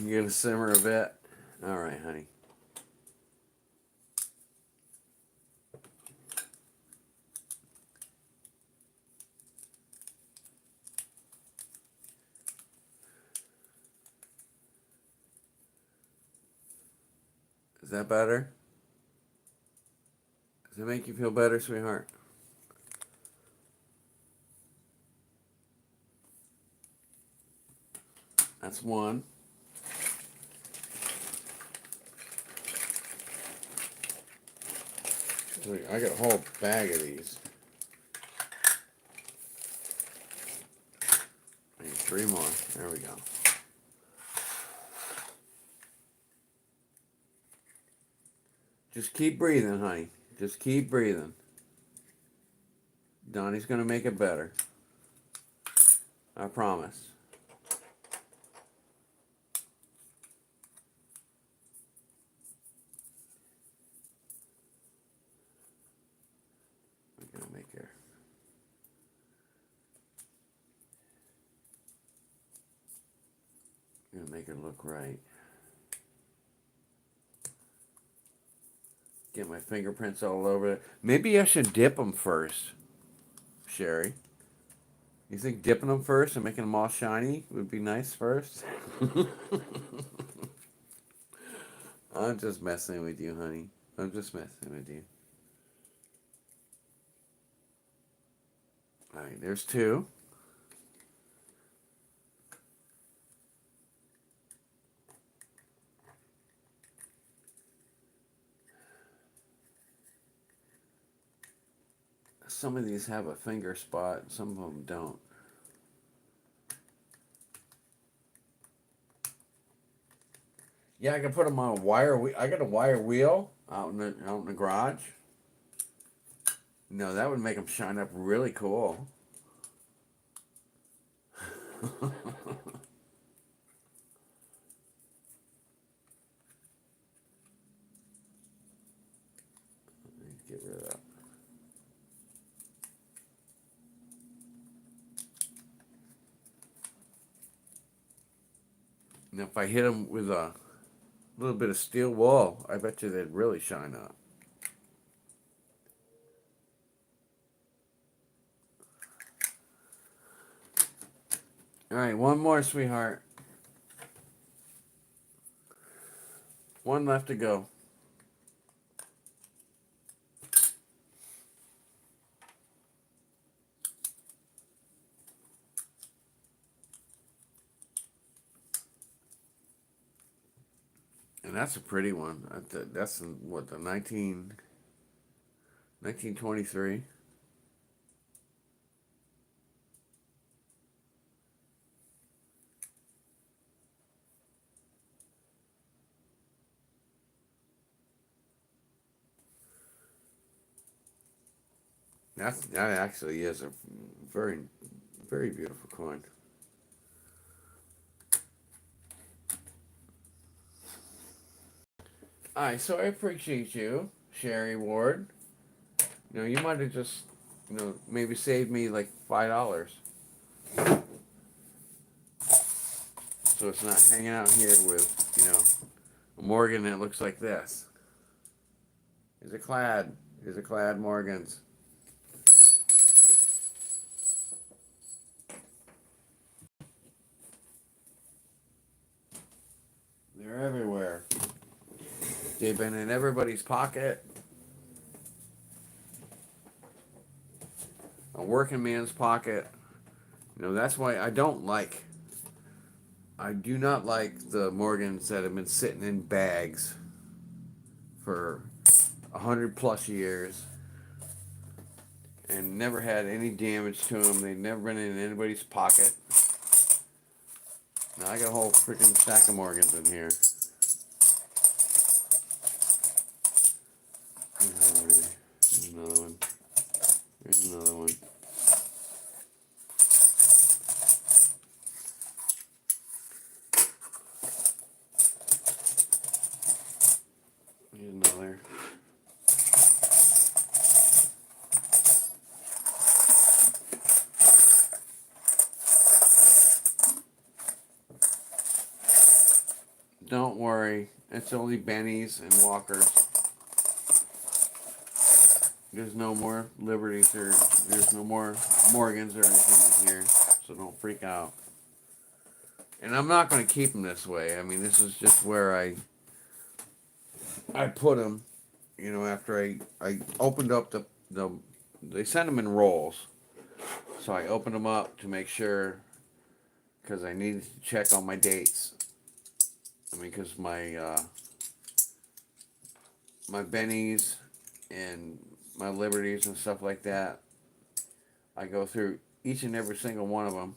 You gonna simmer a bit? All right, honey. Is that better? Does that make you feel better, sweetheart? That's one. I got a whole bag of these. I need three more. There we go. Just keep breathing, honey. Just keep breathing. Donnie's gonna make it better. I promise. I'm gonna make her. I'm gonna make it look right. Get my fingerprints all over it. Maybe I should dip them first, Sherry. You think dipping them first and making them all shiny would be nice first? I'm just messing with you, honey. I'm just messing with you. Alright, there's two. Some of these have a finger spot, some of them don't. Yeah, I can put them on a wire wheel. I got a wire wheel out in the garage. No, that would make them shine up really cool. Get rid of that. Now, if I hit them with a little bit of steel wool, I bet you they'd really shine up. All right, one more, sweetheart. One left to go. And that's a pretty one. That's what, the 1923. That actually is a very, very beautiful coin. All right, so I appreciate you, Sherry Ward. You might have just, maybe saved me like $5, so it's not hanging out here with, a Morgan that looks like this. Here's a clad. Here's a clad Morgans. They're everywhere. They've been in everybody's pocket. A working man's pocket. That's why I do not like the Morgans that have been sitting in bags for 100+ years and never had any damage to them. They've never been in anybody's pocket. Now I got a whole freaking stack of Morgans in here. Here's another one. Here's another one. Here's another. Don't worry, it's only Bennies and Walkers. There's no more Liberties or there's no more Morgans or anything in here, so don't freak out. And I'm not going to keep them this way. I mean, this is just where I put them. After I opened up they send them in rolls, so I opened them up to make sure because I needed to check on my dates. I mean, because my bennies and my liberties and stuff like that, I go through each and every single one of them,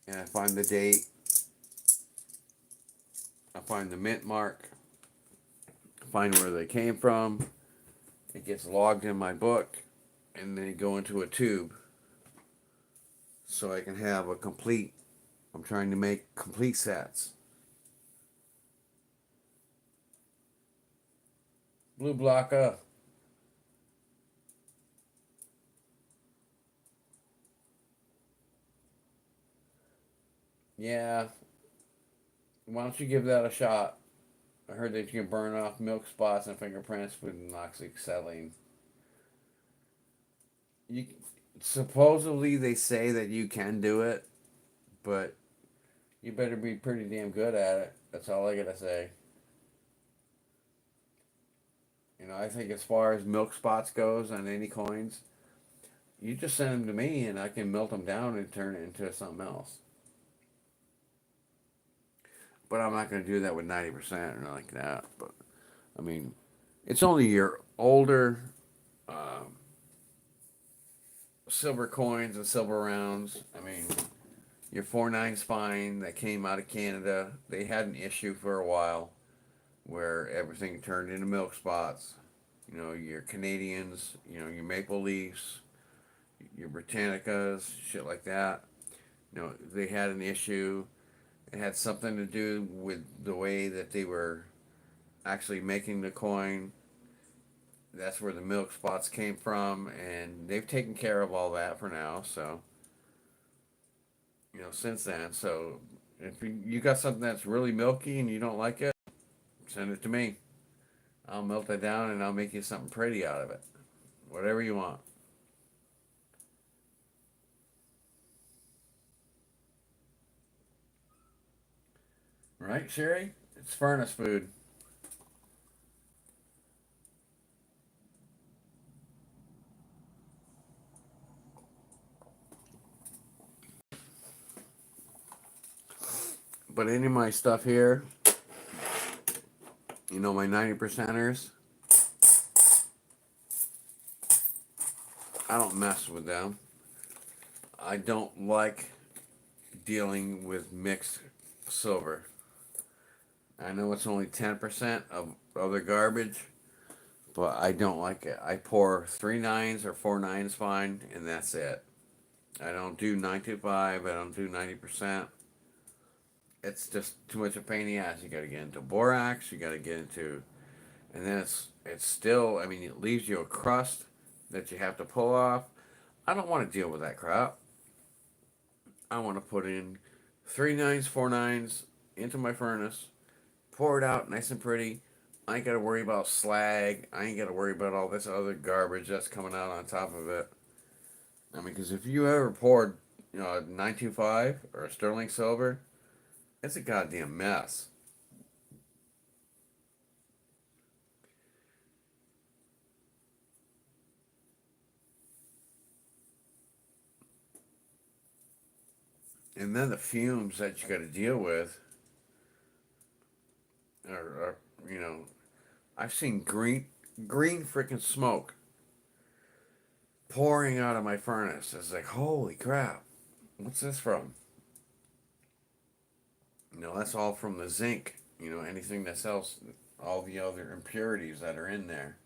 and I find the date, I find the mint mark, I find where they came from. It gets logged in my book, and they go into a tube, so I can have a complete. I'm trying to make complete sets. Blue blocker. Yeah, why don't you give that a shot? I heard that you can burn off milk spots and fingerprints with oxyacetylene. You supposedly they say that you can do it, but you better be pretty damn good at it. That's all I gotta say. I think as far as milk spots goes on any coins, you just send them to me and I can melt them down and turn it into something else. But I'm not gonna do that with 90% or like that. But I mean, it's only your older um, silver coins and silver rounds. I mean, your 4-9 spine that came out of Canada, they had an issue for a while where everything turned into milk spots. Your Canadians, your Maple Leafs, your Britannicas, shit like that. They had an issue. It had something to do with the way that they were actually making the coin. That's where the milk spots came from, and they've taken care of all that for now. So, since then. So, if you got something that's really milky and you don't like it, send it to me. I'll melt it down and I'll make you something pretty out of it. Whatever you want. Right, Sherry? It's furnace food. But any of my stuff here, my 90 percenters, I don't mess with them. I don't like dealing with mixed silver. I know it's only 10% of other garbage, but I don't like it. I pour 3 9s or 4 9s fine, and that's it. I don't do 925, I don't do 90%. It's just too much of a pain in the ass. You got to get into borax, you got to get into, and then it's still. I mean, it leaves you a crust that you have to pull off. I don't want to deal with that crap. I want to put in 3 9s, 4 9s into my furnace, pour it out nice and pretty. I ain't got to worry about slag. I ain't got to worry about all this other garbage that's coming out on top of it. I mean, because if you ever poured, a 925 or a sterling silver, it's a goddamn mess. And then the fumes that you got to deal with are, I've seen green freaking smoke pouring out of my furnace. It's like, holy crap, what's this from? That's all from the zinc. Anything that sells all the other impurities that are in there.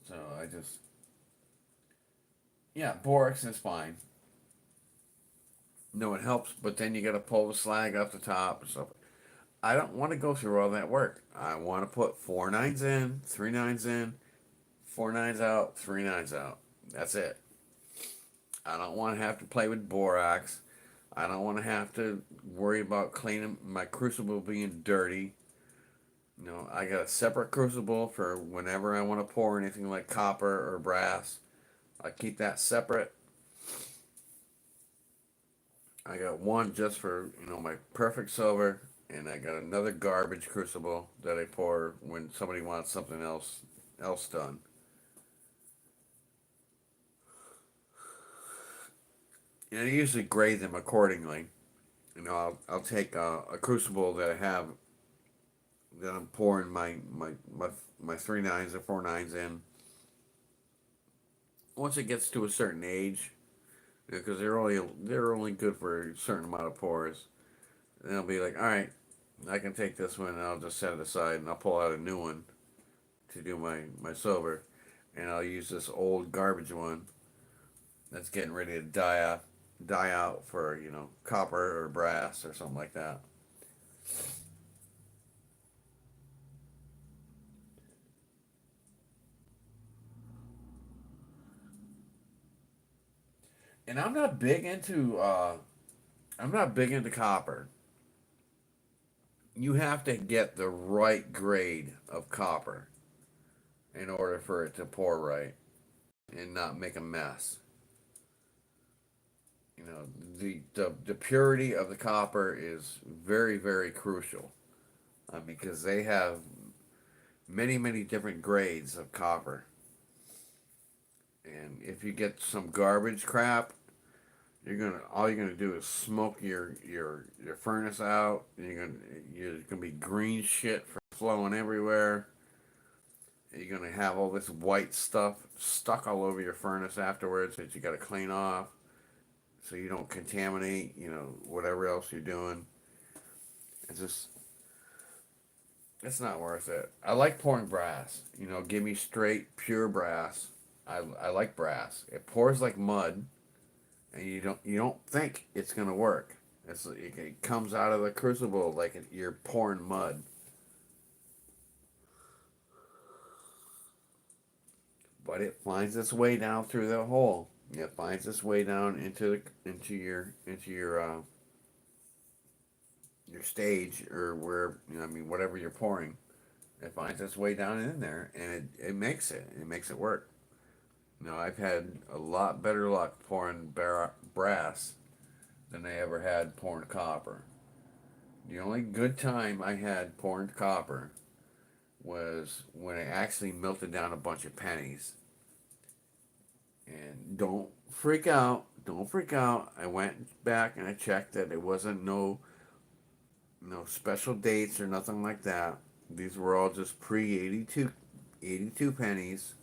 So I just, yeah, borax is fine. No, it helps, but then you got to pull the slag off the top and stuff. I don't want to go through all that work. I want to put 4 9s in, 3 9s in, 4 9s out, 3 9s out. That's it. I don't want to have to play with borax. I don't want to have to worry about cleaning my crucible being dirty. I got a separate crucible for whenever I want to pour anything like copper or brass. I keep that separate. I got one just for my perfect silver, and I got another garbage crucible that I pour when somebody wants something else done. And I usually grade them accordingly. I'll take a crucible that I have that I'm pouring my 3 nines or 4 nines in. Once it gets to a certain age, because they're only good for a certain amount of pours, then I'll be like, all right, I can take this one and I'll just set it aside and I'll pull out a new one to do my silver, and I'll use this old garbage one that's getting ready to die out for copper or brass or something like that. And I'm not big into copper. You have to get the right grade of copper in order for it to pour right and not make a mess. You know, the purity of the copper is very, very crucial, because they have many, many different grades of copper. And if you get some garbage crap, all you're gonna do is smoke your furnace out. You're gonna be green shit flowing everywhere. You're gonna have all this white stuff stuck all over your furnace afterwards that you gotta clean off so you don't contaminate, whatever else you're doing. It's just, it's not worth it. I like pouring brass. Give me straight, pure brass. I like brass. It pours like mud, and you don't think it's gonna work. It comes out of the crucible like you're pouring mud, but it finds its way down through the hole. It finds its way down into your stage, or where I mean whatever you're pouring. It finds its way down in there, and it makes it work. I've had a lot better luck pouring brass than I ever had pouring copper. The only good time I had pouring copper was when I actually melted down a bunch of pennies. And don't freak out. Don't freak out. I went back and I checked that it wasn't no special dates or nothing like that. These were all just pre 82 pennies.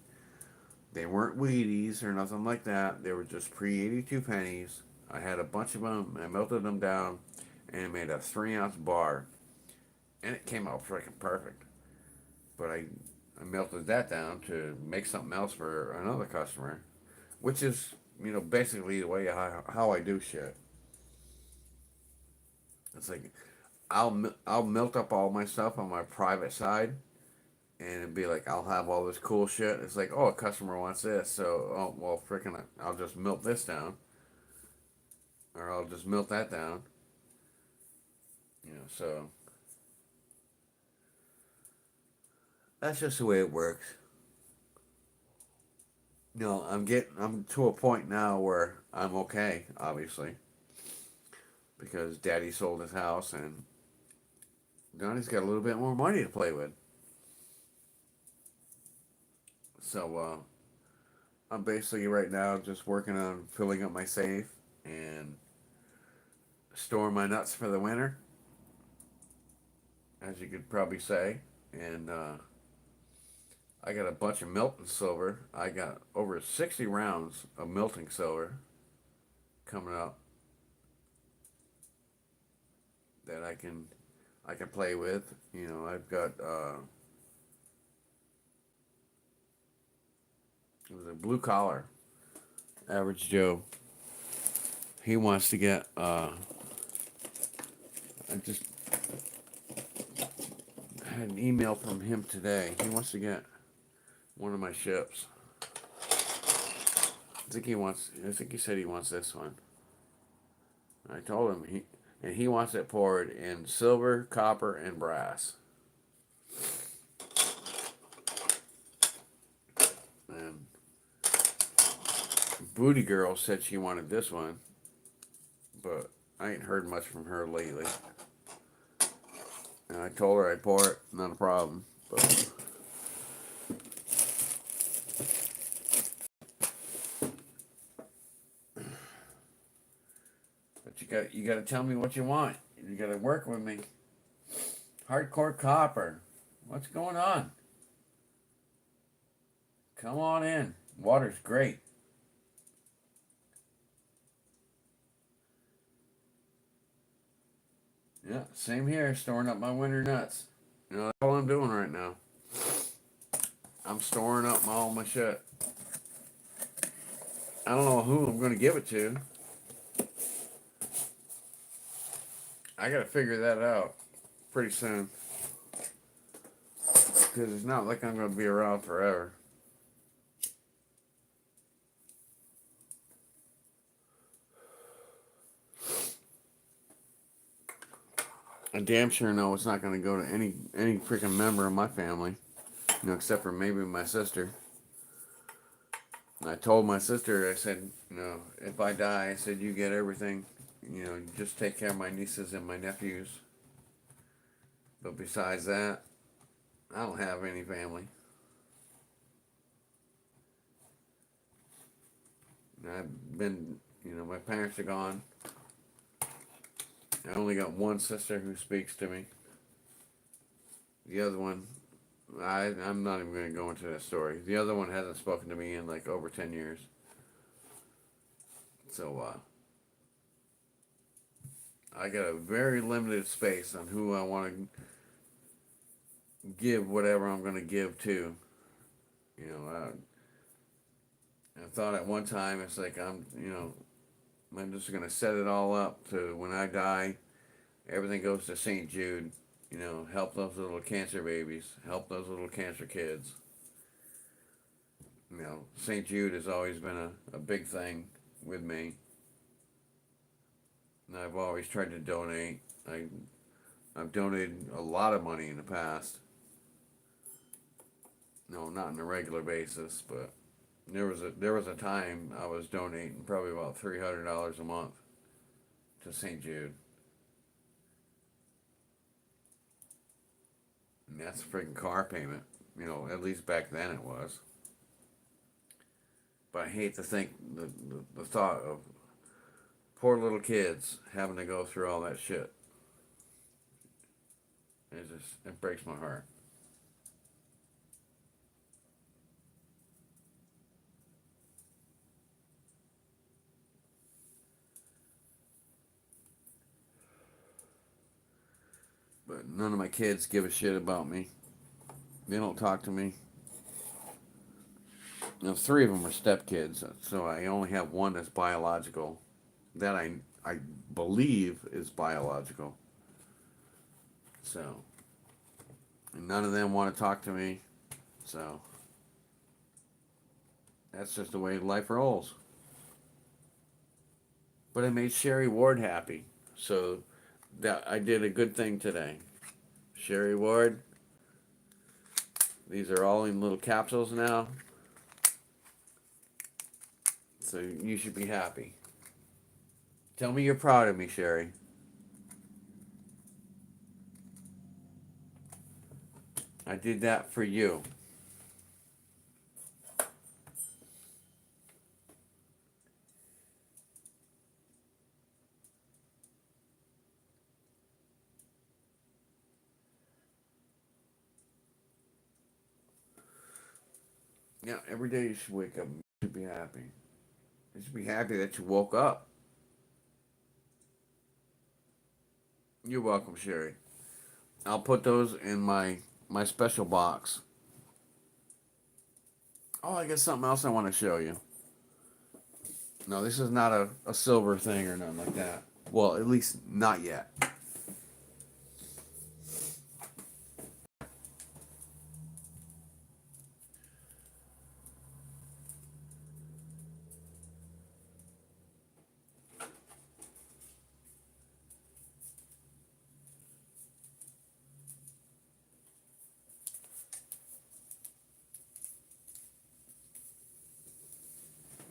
They weren't Wheaties or nothing like that. They were just pre 82 pennies. I had a bunch of them. I melted them down and made a 3 ounce bar. And it came out freaking perfect. But I melted that down to make something else for another customer, which is, basically the way how I do shit. It's like I'll melt up all my stuff on my private side, and it'd be like I'll have all this cool shit. It's like, oh, a customer wants this, so oh well, freaking, I'll just melt this down, or I'll just melt that down. So that's just the way it works. I'm to a point now where I'm okay, obviously, because Daddy sold his house and Donnie's got a little bit more money to play with. So I'm basically right now just working on filling up my safe and storing my nuts for the winter, as you could probably say. And I got a bunch of melting silver. I got over 60 rounds of melting silver coming up that I can play with. I've got it was a blue collar, average Joe. He wants to get I just had an email from him today. He wants to get one of my ships. I think he said he wants this one. I told him he wants it poured in silver, copper, and brass. And Booty Girl said she wanted this one, but I ain't heard much from her lately. I told her I'd pour it, not a problem. But you got to tell me what you want. You got to work with me. Hardcore copper. What's going on? Come on in. Water's great. Yeah, same here. Storing up my winter nuts. You know, that's all I'm doing right now. I'm storing up all my shit. I don't know who I'm going to give it to. I got to figure that out pretty soon. Because it's not like I'm going to be around forever. I damn sure know it's not going to go to any freaking member of my family. You know, except for maybe my sister. And I told my sister, I said, you know, if I die, I said, you get everything. You know, just take care of my nieces and my nephews. But besides that, I don't have any family. I've been, you know, my parents are gone. I only got one sister who speaks to me. The other one, I'm not even going to go into that story. The other one hasn't spoken to me in like over 10 years. So, I got a very limited space on who I want to give whatever I'm going to give to. You know, I thought at one time it's like I'm just going to set it all up to when I die, everything goes to St. Jude. You know, help those little cancer babies, help those little cancer kids. You know, St. Jude has always been a big thing with me. And I've always tried to donate. I've donated a lot of money in the past. No, not on a regular basis, but there was a time I was donating probably about $300 a month to St. Jude. And that's a freaking car payment. You know, at least back then it was. But I hate to think the thought of poor little kids having to go through all that shit. It breaks my heart. But none of my kids give a shit about me. They don't talk to me. Now, three of them are stepkids, so I only have one that's biological. That I believe is biological. So, and none of them want to talk to me. So, that's just the way life rolls. But I made Sherry Ward happy. So, that I did a good thing today. Sherry Ward, these are all in little capsules now. So you should be happy. Tell me you're proud of me, Sherry. I did that for you. Yeah, every day you should wake up and you should be happy. You should be happy that you woke up. You're welcome, Sherry. I'll put those in my special box. Oh, I got something else I want to show you. No, this is not a silver thing or nothing like that. Well, at least not yet.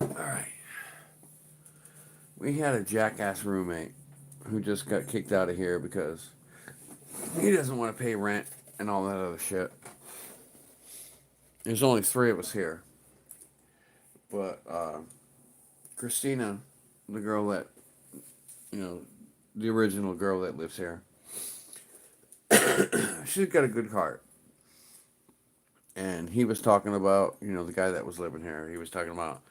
All right. We had a jackass roommate who just got kicked out of here because He doesn't want to pay rent and all that other shit. There's only three of us here, but Christina, the girl that you know, the original girl that lives here, she's got a good heart. And he was talking about, the guy that was living here. He was talking about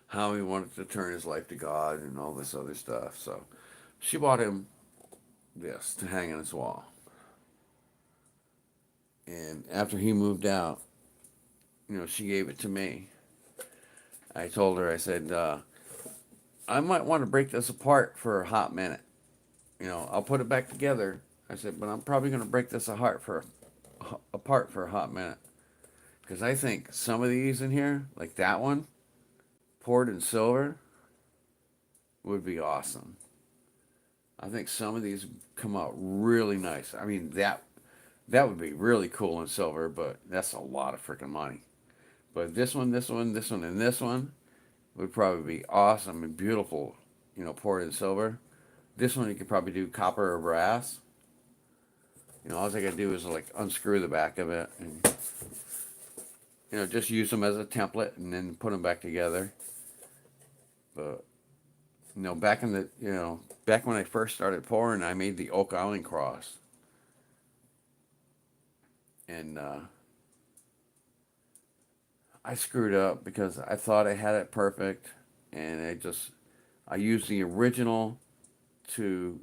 how he wanted to turn his life to God and all this other stuff. So she bought him this to hang on his wall. And after he moved out, she gave it to me. I told her, I said, I might want to break this apart for a hot minute. I'll put it back together. I said, but I'm probably going to break this apart for a hot minute. Because I think some of these in here, like that one, poured in silver, would be awesome. I think some of these come out really nice. I mean, that would be really cool in silver, but that's a lot of freaking money. But this one, and this one would probably be awesome and beautiful, poured in silver. This one you could probably do copper or brass. All I gotta do is like unscrew the back of it and just use them as a template and then put them back together. But back in the back when I first started pouring, I made the Oak Island cross, and I screwed up because I thought I had it perfect, and I used the original to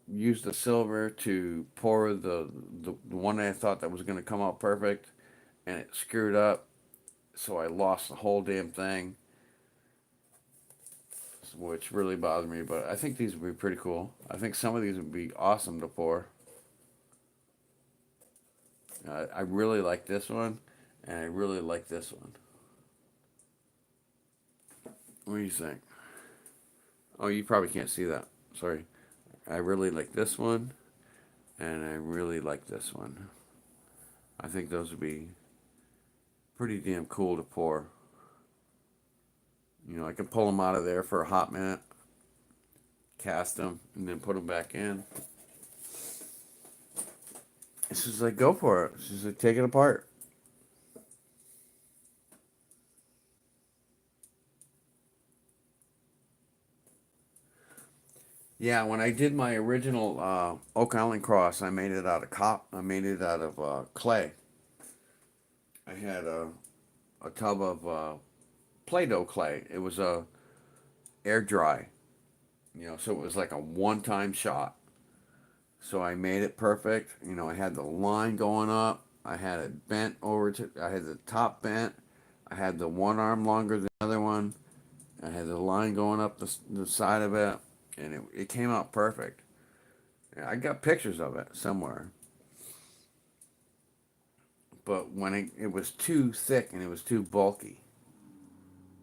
use the silver to pour the one that I thought that was going to come out perfect, and it screwed up, so I lost the whole damn thing, which really bothered me. But I think these would be pretty cool. I think some of these would be awesome to pour. I really like this one, and I really like this one. What do you think? Oh, you probably can't see that. Sorry. I really like this one, and I really like this one. I think those would be pretty damn cool to pour. I can pull them out of there for a hot minute, cast them, and then put them back in. It's just like, go for it. It's just like, take it apart. Yeah, when I did my original Oak Island cross, I made it out of I made it out of clay. I had a tub of Play-Doh clay. It was air dry, so it was like a one-time shot. So I made it perfect. I had the line going up. I had it bent over to. I had the top bent. I had the one arm longer than the other one. I had the line going up the side of it, and it came out perfect. Yeah, I got pictures of it somewhere. But when it was too thick and it was too bulky,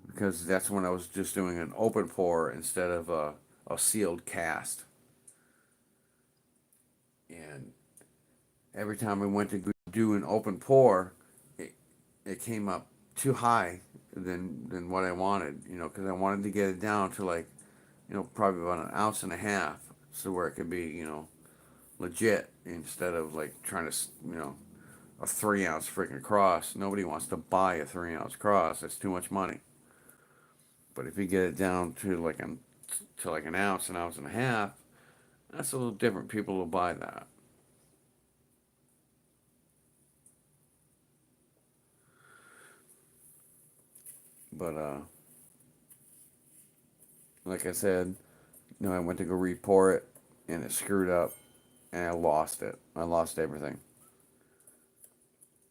because that's when I was just doing an open pour instead of a sealed cast. And every time I went to do an open pour, it, it came up too high than what I wanted, because I wanted to get it down to like, probably about an ounce and a half, so where it could be, legit instead of like trying to, a 3 ounce freaking cross. Nobody wants to buy a 3 ounce cross. It's too much money. But if you get it down to like an ounce and a half, that's a little different. People will buy that. But like I said, I went to go re-pour it, and it screwed up, and I lost it. I lost everything.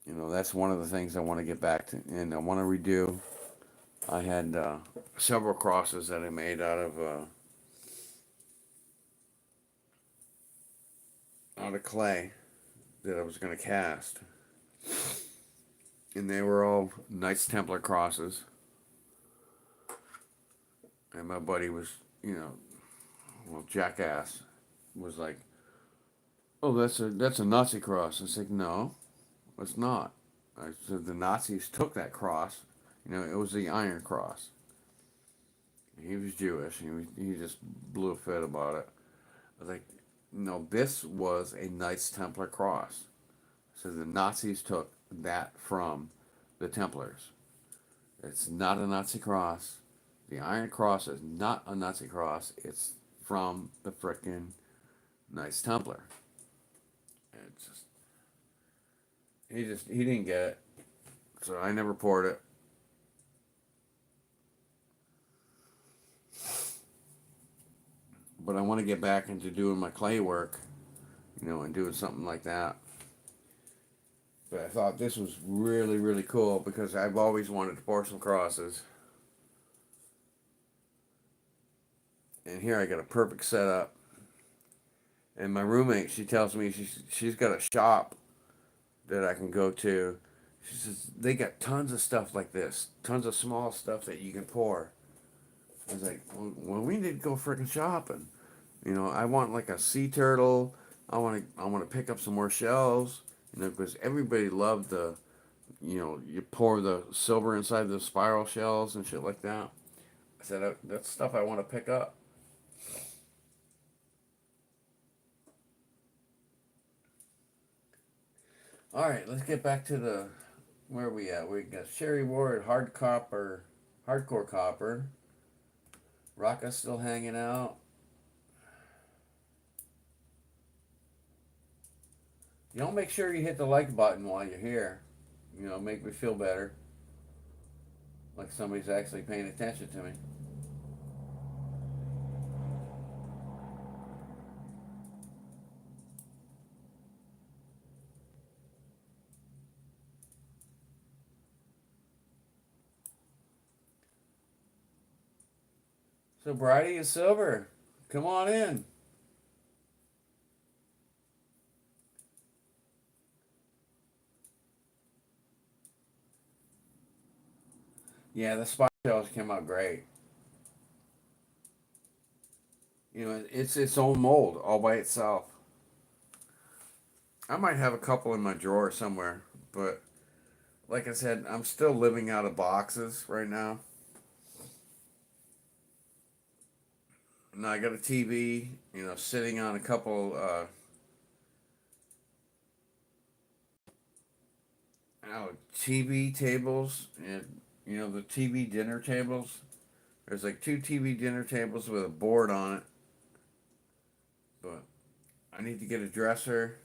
That's one of the things I want to get back to, and I want to redo. I had several crosses that I made out of clay that I was going to cast, and they were all Knights Templar crosses. And my buddy was, well, jackass, was like, "Oh, that's a Nazi cross." I said, "No, it's not." I said the Nazis took that cross. It was the Iron Cross. He was Jewish. He just blew a fit about it. I was like, No, this was a Knights Templar cross. So the Nazis took that from the Templars. It's not a Nazi cross. The Iron Cross is not a Nazi cross. It's from the frickin' Knights Templar. It's he didn't get it. So I never poured it. But I want to get back into doing my clay work, and doing something like that. But I thought this was really, really cool because I've always wanted to pour some crosses. And here I got a perfect setup. And my roommate, she tells me she's got a shop that I can go to. She says they got tons of stuff like this, tons of small stuff that you can pour. I was like, well, we need to go freaking shopping. I want like a sea turtle. I want to pick up some more shells. Because everybody loved you pour the silver inside the spiral shells and shit like that. I said that's stuff I want to pick up. All right, let's get back to the where are we at? We got Sherry Ward, hardcore copper. Rocka's still hanging out. Y'all make sure you hit the like button while you're here. Make me feel better. Like somebody's actually paying attention to me. So Bridie and Silver, come on in. Yeah, the spot shells came out great. It's its own mold all by itself. I might have a couple in my drawer somewhere, but like I said, I'm still living out of boxes right now. Now I got a TV, sitting on a couple TV tables, and the TV dinner tables. There's like two TV dinner tables with a board on it, but I need to get a dresser.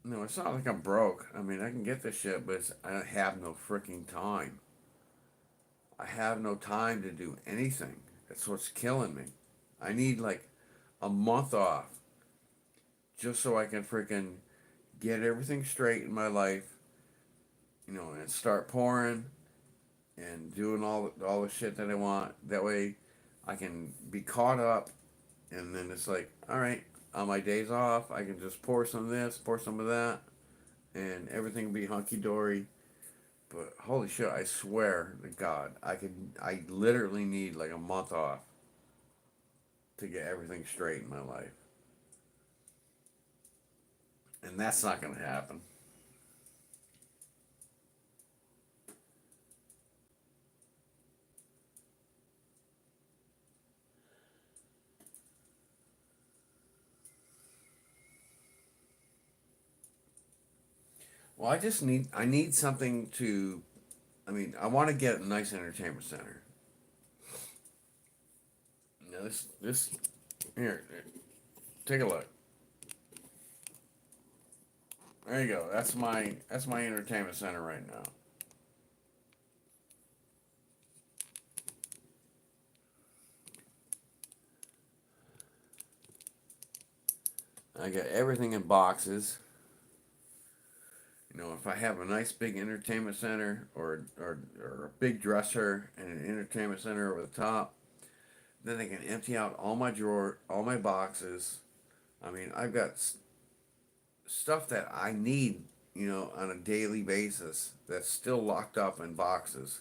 No, it's not like I'm broke. I mean, I can get this shit, but I have no freaking time. I have no time to do anything. That's what's killing me. I need like a month off just so I can freaking get everything straight in my life, and start pouring and doing all the shit that I want. That way, I can be caught up, and then it's like, all right, on my days off, I can just pour some of this, pour some of that, and everything will be hunky dory. But holy shit, I swear to God, I literally need like a month off to get everything straight in my life, and that's not gonna happen. Well, I need something to. I mean, I want to get a nice entertainment center. Now this here, take a look. There you go. That's my entertainment center right now. I got everything in boxes. If I have a nice big entertainment center or a big dresser and an entertainment center over the top, then I can empty out all my boxes. I mean, I've got stuff that I need, on a daily basis that's still locked up in boxes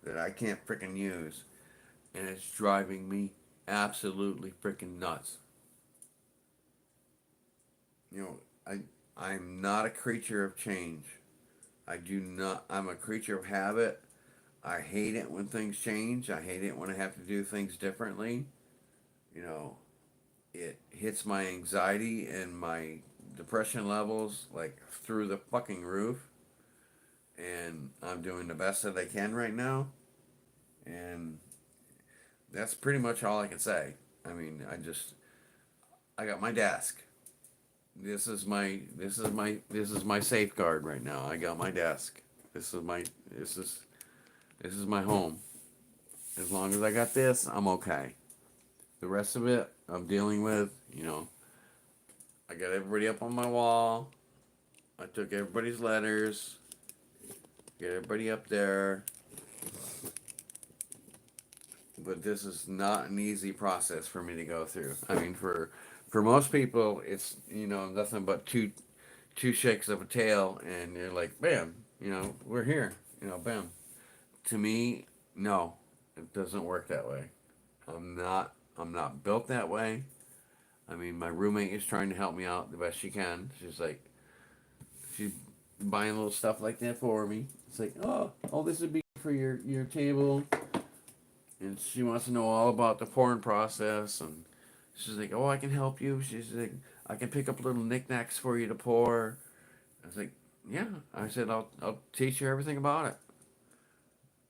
that I can't freaking use, and it's driving me absolutely freaking nuts. You know, I'm not a creature of change. I do not. I'm a creature of habit. I hate it when things change. I hate it when I have to do things differently. You know, it hits my anxiety and my depression levels like through the fucking roof. And I'm doing the best that I can right now. And that's pretty much all I can say. I mean, I got my desk. This is my safeguard right now. I got my desk. This is my this is this is my home. As long as I got this, I'm okay. The rest of it, I'm dealing with. I got everybody up on my wall. I took everybody's letters. Get everybody up there. But this is not an easy process for me to go through. I mean, for most people, it's nothing but two shakes of a tail, and you're like, bam, we're here, bam. To me, no, it doesn't work that way. I'm not built that way. I mean, my roommate is trying to help me out the best she can. She's buying little stuff like that for me. It's like, oh, this would be for your table, and she wants to know all about the pouring process, and she's like, oh, I can help you. She's like, I can pick up little knickknacks for you to pour. I was like, yeah. I said, I'll teach you everything about it.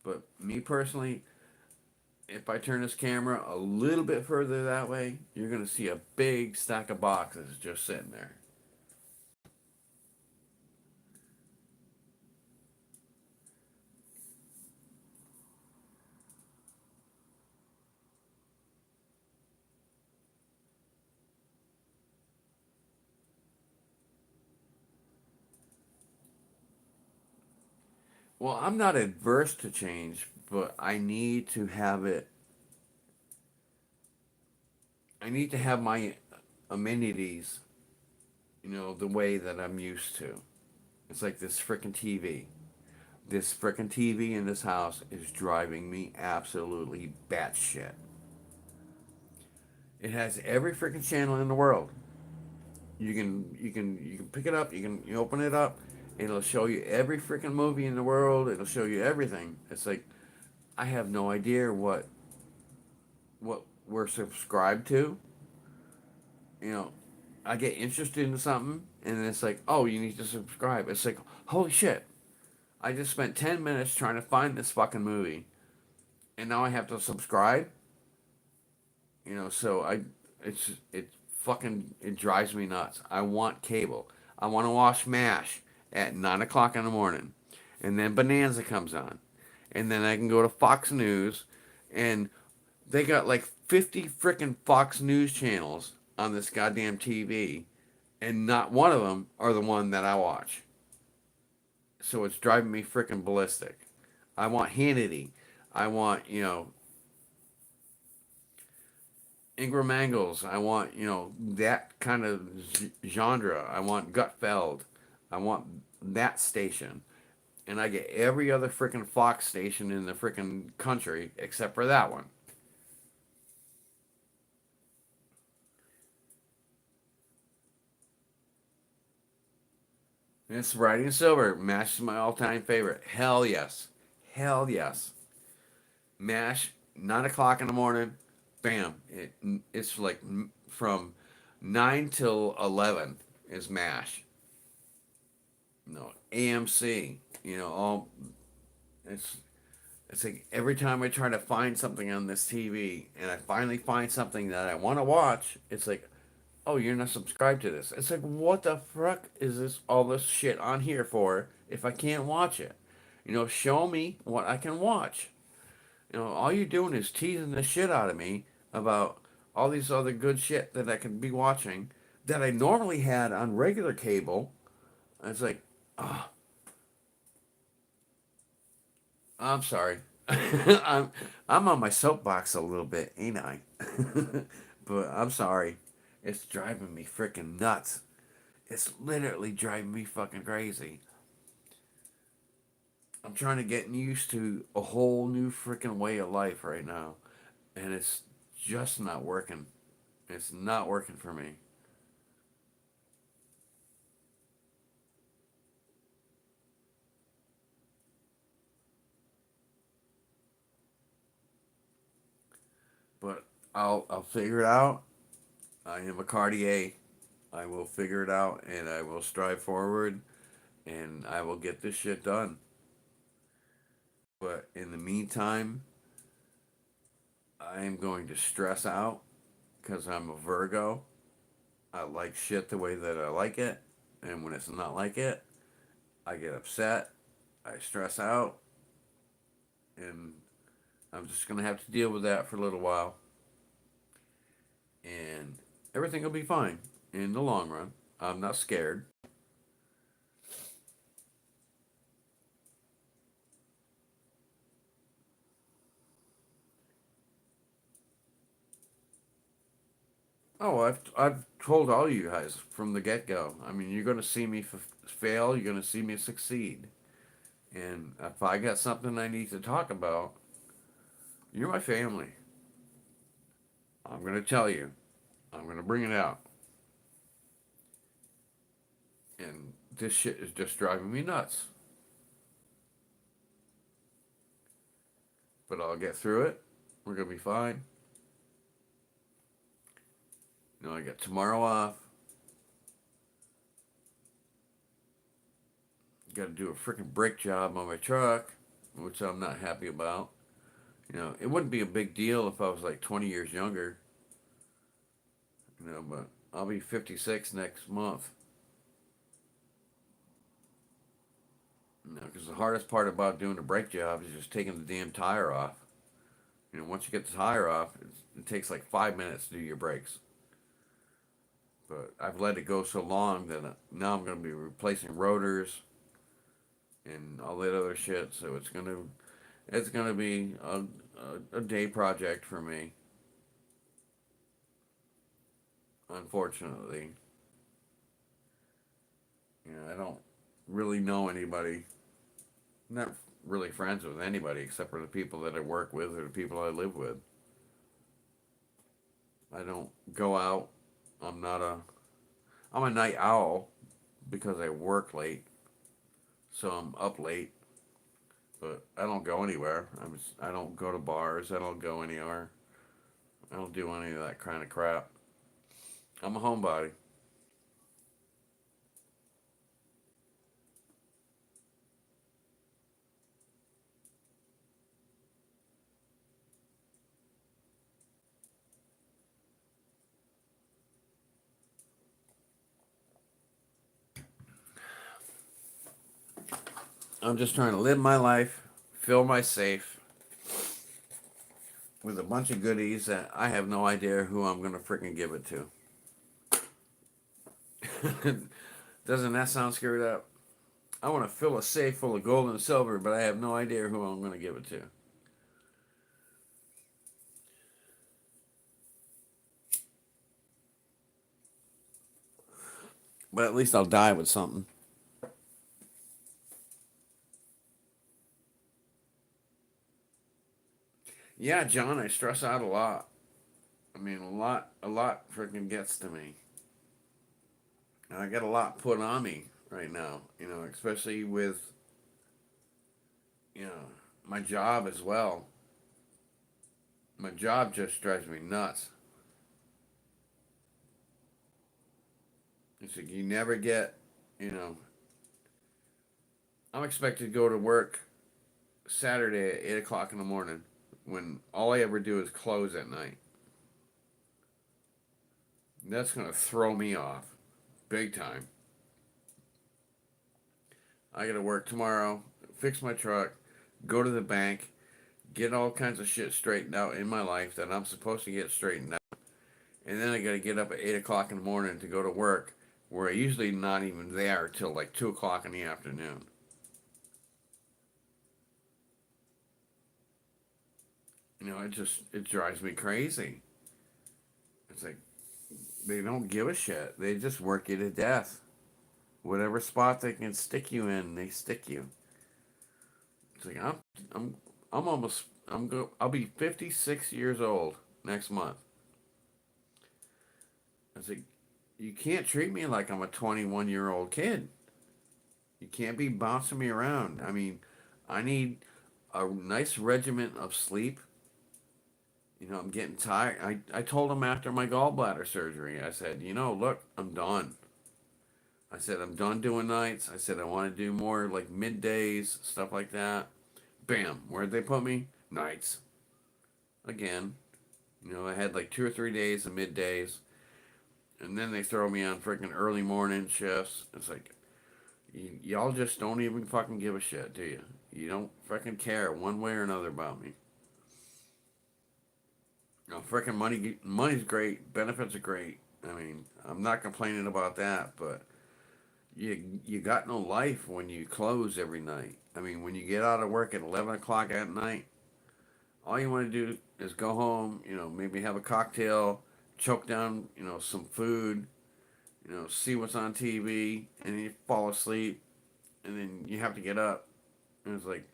But me personally, if I turn this camera a little bit further that way, you're gonna see a big stack of boxes just sitting there. Well, I'm not adverse to change, but I need to have my amenities, the way that I'm used to. It's like this frickin' TV. This frickin' TV in this house is driving me absolutely batshit. It has every frickin' channel in the world. You can pick it up. You open it up. It'll show you every freaking movie in the world. It'll show you everything. It's like I have no idea what we're subscribed to. You know, I get interested in something, and it's like, oh, you need to subscribe. It's like, holy shit! I just spent 10 minutes trying to find this fucking movie, and now I have to subscribe. So it drives me nuts. I want cable. I want to watch MASH at 9 o'clock in the morning, and then Bonanza comes on, and then I can go to Fox News, and they got like 50 freaking Fox News channels on this goddamn TV, and not one of them are the one that I watch. So it's driving me freaking ballistic. I want Hannity. I want Ingram Mangles. I want, that kind of genre. I want Gutfeld. I want that station. And I get every other freaking Fox station in the freaking country except for that one. And it's Riding Silver. MASH is my all time favorite. Hell yes. Hell yes. MASH, 9 o'clock in the morning. Bam. It's like from 9 till 11 is MASH. No, AMC. All it's it's like every time I try to find something on this TV and I finally find something that I want to watch, it's like, oh, you're not subscribed to this. It's like, what the fuck is all this shit on here for if I can't watch it? Show me what I can watch. All you're doing is teasing the shit out of me about all these other good shit that I could be watching that I normally had on regular cable. And it's like, oh, I'm sorry. I'm on my soapbox a little bit, ain't I? But I'm sorry. It's driving me freaking nuts. It's literally driving me fucking crazy. I'm trying to get used to a whole new freaking way of life right now, and it's just not working. It's not working for me. But I'll figure it out. I am a Cartier. I will figure it out and I will strive forward and I will get this shit done. But in the meantime, I am going to stress out because I'm a Virgo. I like shit the way that I like it. And when it's not like it, I get upset. I stress out. And I'm just going to have to deal with that for a little while. And everything will be fine in the long run. I'm not scared. Oh, I've told all you guys from the get go. I mean, you're going to see me fail. You're going to see me succeed. And if I got something I need to talk about, you're my family. I'm going to tell you. I'm going to bring it out. And this shit is just driving me nuts. But I'll get through it. We're going to be fine. You know, I got tomorrow off. Got to do a freaking brake job on my truck, which I'm not happy about. You know, it wouldn't be a big deal if I was like 20 years younger. You know, but I'll be 56 next month. You know, because the hardest part about doing a brake job is just taking the damn tire off. You know, once you get the tire off, it takes like 5 minutes to do your brakes. But I've let it go so long that now I'm going to be replacing rotors and all that other shit. So it's gonna be a day project for me. Unfortunately, you know, I don't really know anybody. I'm not really friends with anybody except for the people that I work with or the people I live with. I don't go out. I'm not a. I'm a night owl because I work late, so I'm up late. But I don't go anywhere. I don't go to bars. I don't go anywhere. I don't do any of that kind of crap. I'm a homebody. I'm just trying to live my life, fill my safe with a bunch of goodies that I have no idea who I'm gonna freaking give it to. Doesn't that sound screwed up? I want to fill a safe full of gold and silver, but I have no idea who I'm gonna give it to. But at least I'll die with something. Yeah, John, I stress out a lot. I mean, a lot freaking gets to me. And I got a lot put on me right now, you know, especially with, you know, my job as well. My job just drives me nuts. It's like you never get, you know, I'm expected to go to work Saturday at 8 o'clock in the morning when all I ever do is close at night. That's going to throw me off big time. I got to work tomorrow, fix my truck, go to the bank, get all kinds of shit straightened out in my life that I'm supposed to get straightened out. And then I got to get up at 8 o'clock in the morning to go to work where I usually not even there till like 2 o'clock in the afternoon. You know, it drives me crazy. It's like they don't give a shit. They just work you to death. Whatever spot they can stick you in, they stick you. It's like I'm I'm almost I'll be 56 years old next month. It's like you can't treat me like I'm a 21-year-old kid. You can't be bouncing me around. I mean, I need a nice regiment of sleep. I'm getting tired. I told him after my gallbladder surgery, I said, look, I'm done. I said, I'm done doing nights. I said, I want to do more like middays, stuff like that. Bam, where'd they put me? Nights. Again. I had like 2 or 3 days of middays, and then they throw me on freaking early morning shifts. It's like, y'all just don't even fucking give a shit, do you? You don't fucking care one way or another about me. Freaking money's great. Benefits are great. I mean, I'm not complaining about that, but you got no life when you close every night. I mean, when you get out of work at 11 o'clock at night, all you want to do is go home. Maybe have a cocktail, choke down, some food. See what's on TV, and then you fall asleep, and then you have to get up. And it's like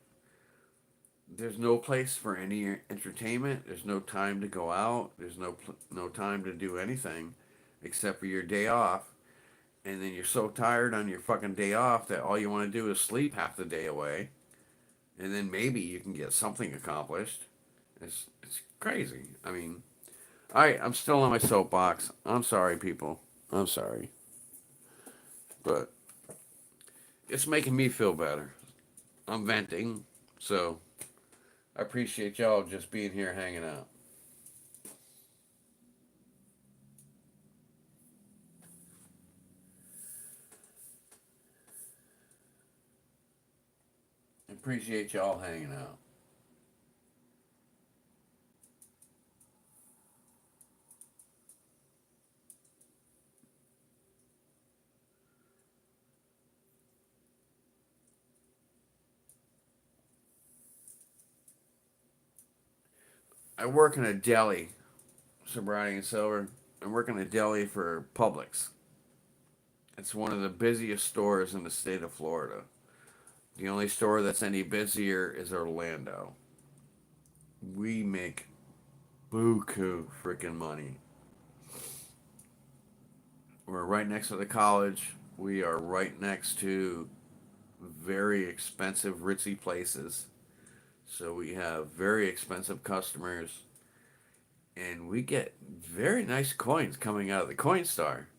there's no place for any entertainment. There's no time to go out. There's no time to do anything except for your day off. And then you're so tired on your fucking day off that all you want to do is sleep half the day away. And then maybe you can get something accomplished. It's crazy. I mean, I'm still on my soapbox. I'm sorry, people. I'm sorry, but it's making me feel better. I'm venting, so I appreciate y'all just being here hanging out. I appreciate y'all hanging out. I work in a deli, sobriety and silver. I work in a deli for Publix. It's one of the busiest stores in the state of Florida. The only store that's any busier is Orlando. We make buku freaking money. We're right next to the college. We are right next to very expensive, ritzy places. So we have very expensive customers, and we get very nice coins coming out of the coin star.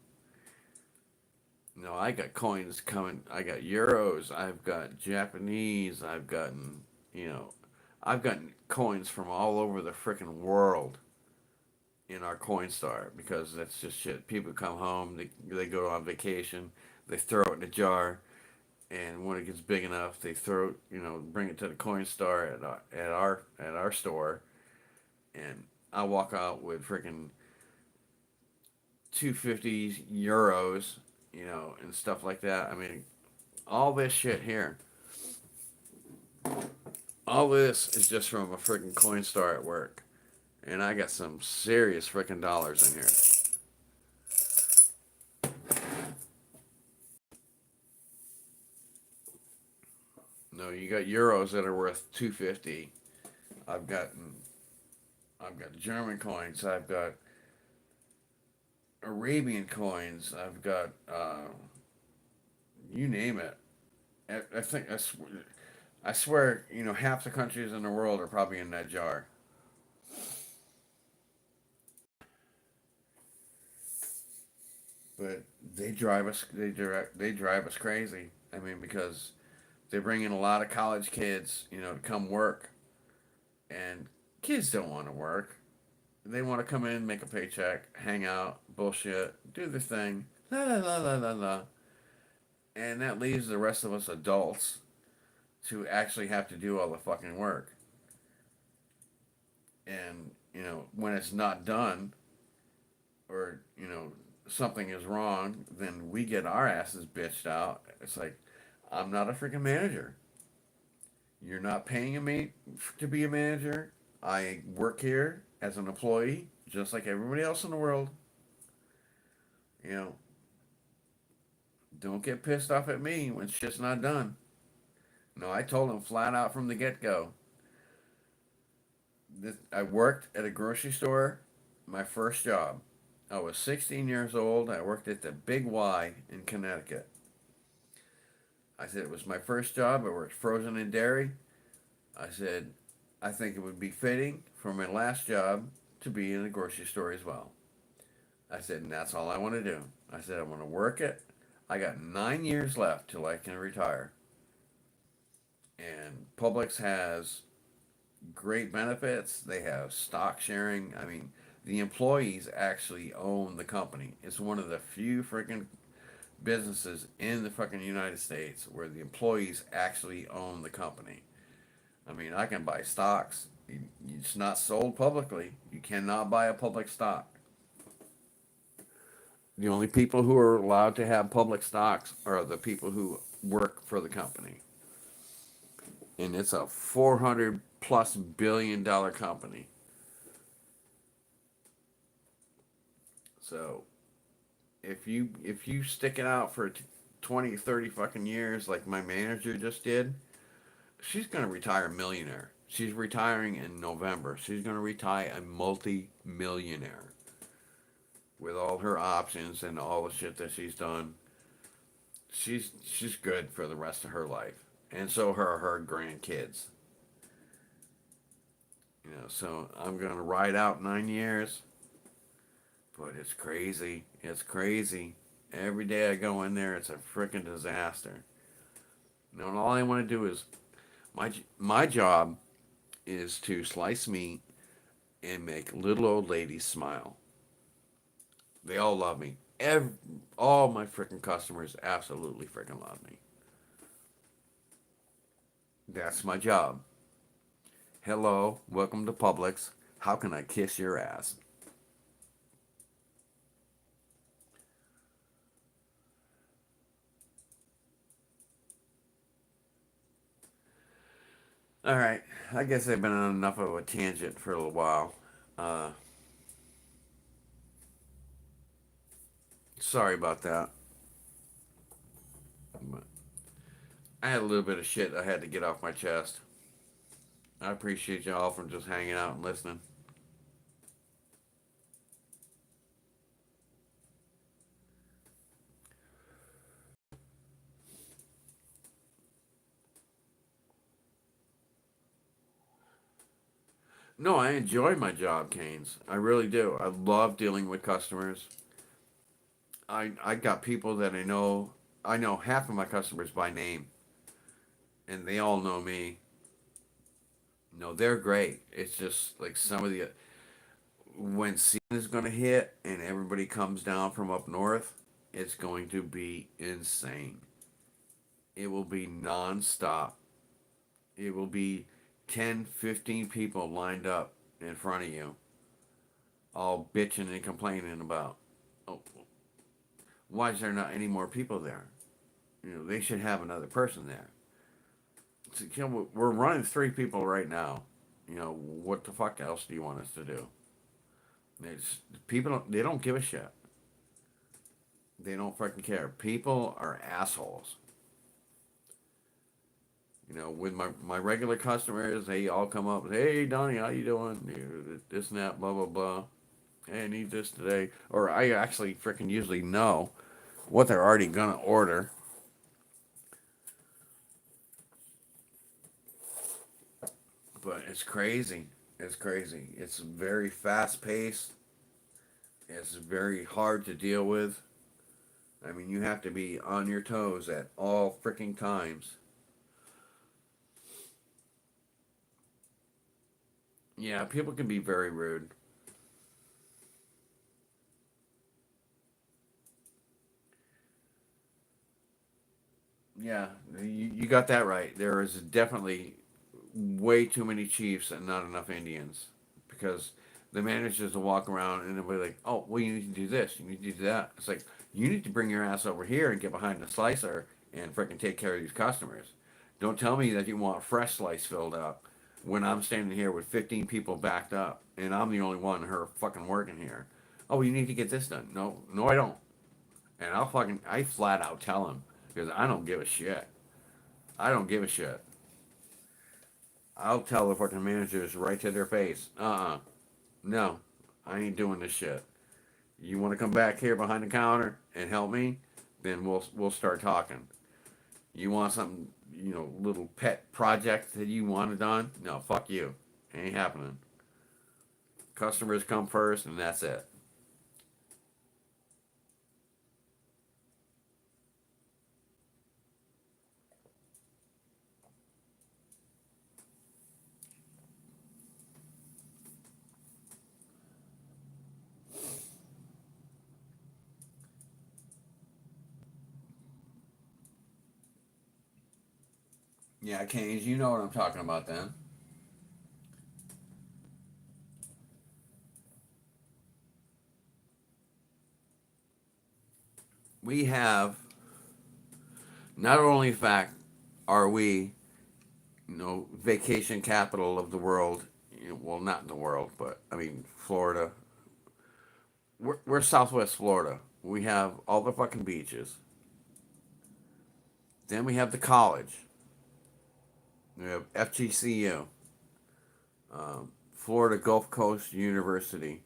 I got coins coming. I got euros. I've got Japanese. You know, I've gotten coins from all over the freaking world in our coin star because that's just shit. People come home, they go on vacation, they throw it in a jar, and when it gets big enough, they bring it to the coin star at our store, and I walk out with freaking 250 euros, and stuff like that. I mean, all this shit here, all this is just from a freaking coin star at work, and I got some serious freaking dollars in here. No, you got euros that are worth 250. I've gotten I've got German coins. I've got Arabian coins. I've got you name it. I think I swear, half the countries in the world are probably in that jar. But they drive us crazy. I mean, because they bring in a lot of college kids, to come work, and kids don't want to work. They want to come in, make a paycheck, hang out, bullshit, do their thing, la la la la la la, and that leaves the rest of us adults to actually have to do all the fucking work. And when it's not done, or something is wrong, then we get our asses bitched out. It's like, I'm not a freaking manager. You're not paying me to be a manager. I work here as an employee, just like everybody else in the world. You know, don't get pissed off at me when shit's not done. No, I told him flat out from the get go. I worked at a grocery store, my first job. I was 16 years old. I worked at the Big Y in Connecticut. I said it was my first job. I worked frozen and dairy. I said I think it would be fitting for my last job to be in a grocery store as well. I said, and that's all I want to do. I said, I want to work it. I got 9 years left till I can retire. And Publix has great benefits. They have stock sharing. I mean, the employees actually own the company. It's one of the few freaking businesses in the fucking United States where the employees actually own the company. I mean, I can buy stocks. It's not sold publicly. You cannot buy a public stock. The only people who are allowed to have public stocks are the people who work for the company. And it's a 400 plus $1 billion company. So if you stick it out for 20, 30 fucking years like my manager just did, she's going to retire a millionaire. She's retiring in November. She's going to retire a multi-millionaire with all her options and all the shit that she's done. She's good for the rest of her life, and so are her grandkids. So I'm going to ride out 9 years, but it's crazy. It's crazy. Every day I go in there, it's a freaking disaster. And all I want to do is my job is to slice meat and make little old ladies smile. They all love me. All my freaking customers absolutely freaking love me. That's my job. Hello, welcome to Publix. How can I kiss your ass? All right, I guess I've been on enough of a tangent for a little while. Uh, Sorry about that. But I had a little bit of shit I had to get off my chest. I appreciate y'all for just hanging out and listening. No, I enjoy my job, Canes. I really do. I love dealing with customers. I got people that I know. I know half of my customers by name, and they all know me. No, they're great. It's just like some of the when season is going to hit and everybody comes down from up north, it's going to be insane. It will be nonstop. It will be 10, 15 people lined up in front of you, all bitching and complaining about, oh, why is there not any more people there? They should have another person there. So, we're running 3 people right now. What the fuck else do you want us to do? It's, people they don't give a shit. They don't fucking care. People are assholes. With my regular customers, they all come up, hey Donnie, how you doing? This and that, blah blah blah. Hey, I need this today. Or I actually freaking usually know what they're already gonna order. But it's crazy. It's crazy. It's very fast paced. It's very hard to deal with. I mean, you have to be on your toes at all freaking times. Yeah, people can be very rude. Yeah, you got that right. There is definitely way too many chiefs and not enough Indians because the managers will walk around and they'll be like, "Oh, well, you need to do this, you need to do that." It's like you need to bring your ass over here and get behind the slicer and freaking take care of these customers. Don't tell me that you want fresh slice filled up when I'm standing here with 15 people backed up and I'm the only one who fucking working here. Oh, you need to get this done. No, no, I don't. And I flat out tell him because I don't give a shit. I don't give a shit. I'll tell the fucking managers right to their face. No, I ain't doing this shit. You want to come back here behind the counter and help me? Then we'll start talking. You want something, little pet project that you wanted done? No, fuck you. Ain't happening. Customers come first, and that's it. Yeah, Canes, you know what I'm talking about then. We have, not only fact are we, vacation capital of the world. Well, not in the world, but I mean, Florida. We're Southwest Florida. We have all the fucking beaches. Then we have the college. We have FGCU, Florida Gulf Coast University.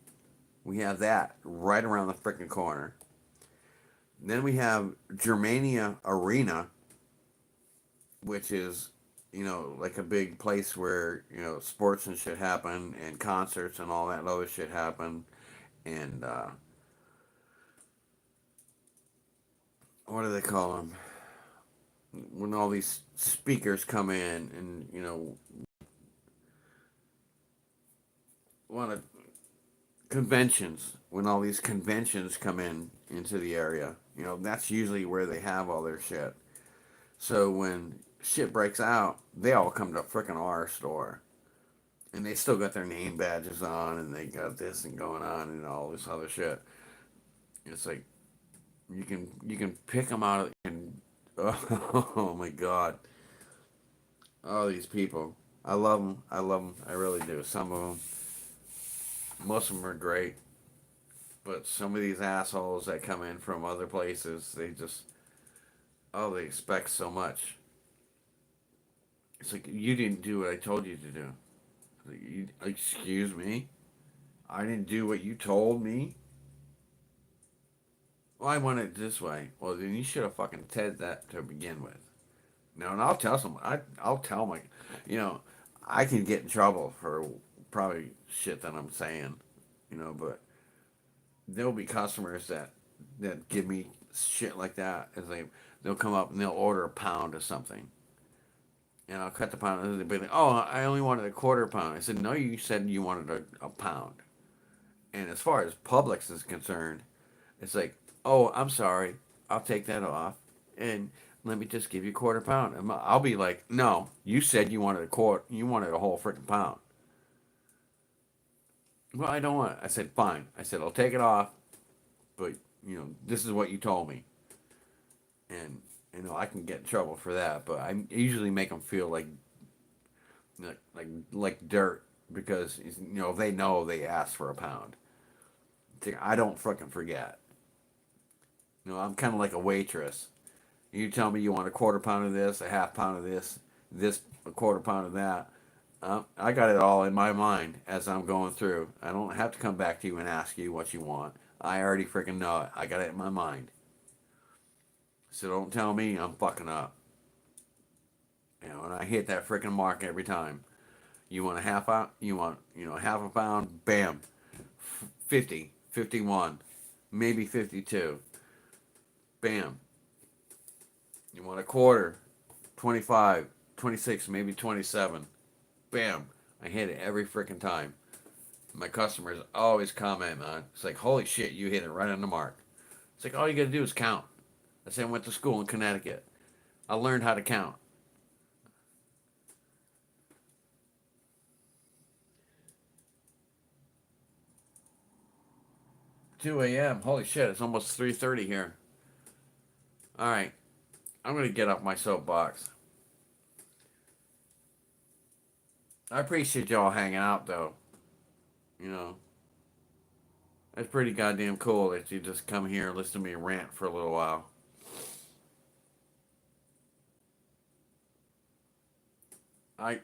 We have that right around the freaking corner. Then we have Germania Arena, which is, like a big place where, sports and shit happen and concerts and all that other shit happen. And, what do they call them? When all these speakers come in and, want to conventions, when all these conventions come in into the area, that's usually where they have all their shit. So when shit breaks out, they all come to freaking our store. And they still got their name badges on, and they got this and going on, and all this other shit. It's like you can pick them out, and oh my god, all these people. I love them. I love them. I really do. Some of them, most of them are great, but some of these assholes that come in from other places, they just, oh, they expect so much. It's like, you didn't do what I told you to do. Like, excuse me? I didn't do what you told me? Well, I want it this way. Well, then you should have fucking said that to begin with. No, and I'll tell someone. I'll tell my, you know, I can get in trouble for probably shit that I'm saying, but there'll be customers that give me shit like that. As they'll come up and they'll order a pound of something, and I'll cut the pound, and they'll be like, "Oh, I only wanted a quarter pound." I said, "No, you said you wanted a pound." And as far as Publix is concerned, it's like, "Oh, I'm sorry, I'll take that off, and let me just give you a quarter pound." And I'll be like, "No, you said you wanted a quarter, you wanted a whole freaking pound." Well, I don't want it. I said, "Fine." I said, "I'll take it off, but this is what you told me." And I can get in trouble for that, but I usually make them feel like dirt because they know they asked for a pound. I don't fucking forget. I'm kind of like a waitress. You tell me you want a quarter pound of this, a half pound of this a quarter pound of that. I got it all in my mind as I'm going through. I don't have to come back to you and ask you what you want. I already freaking know it. I got it in my mind. So don't tell me I'm fucking up. And I hit that freaking mark every time. You want a half out? You want half a pound? Bam, 50, 51, maybe 52. Bam. You want a quarter? 25, 26, maybe 27. Bam. I hit it every freaking time. My customers always comment, man. It's like, holy shit, you hit it right on the mark. It's like, all you gotta do is count. I say I went to school in Connecticut. I learned how to count. 2 a.m. Holy shit, it's almost 3:30 here. All right, I'm gonna get off my soapbox. I appreciate y'all hanging out, though. You know, it's pretty goddamn cool that you just come here and listen to me rant for a little while. I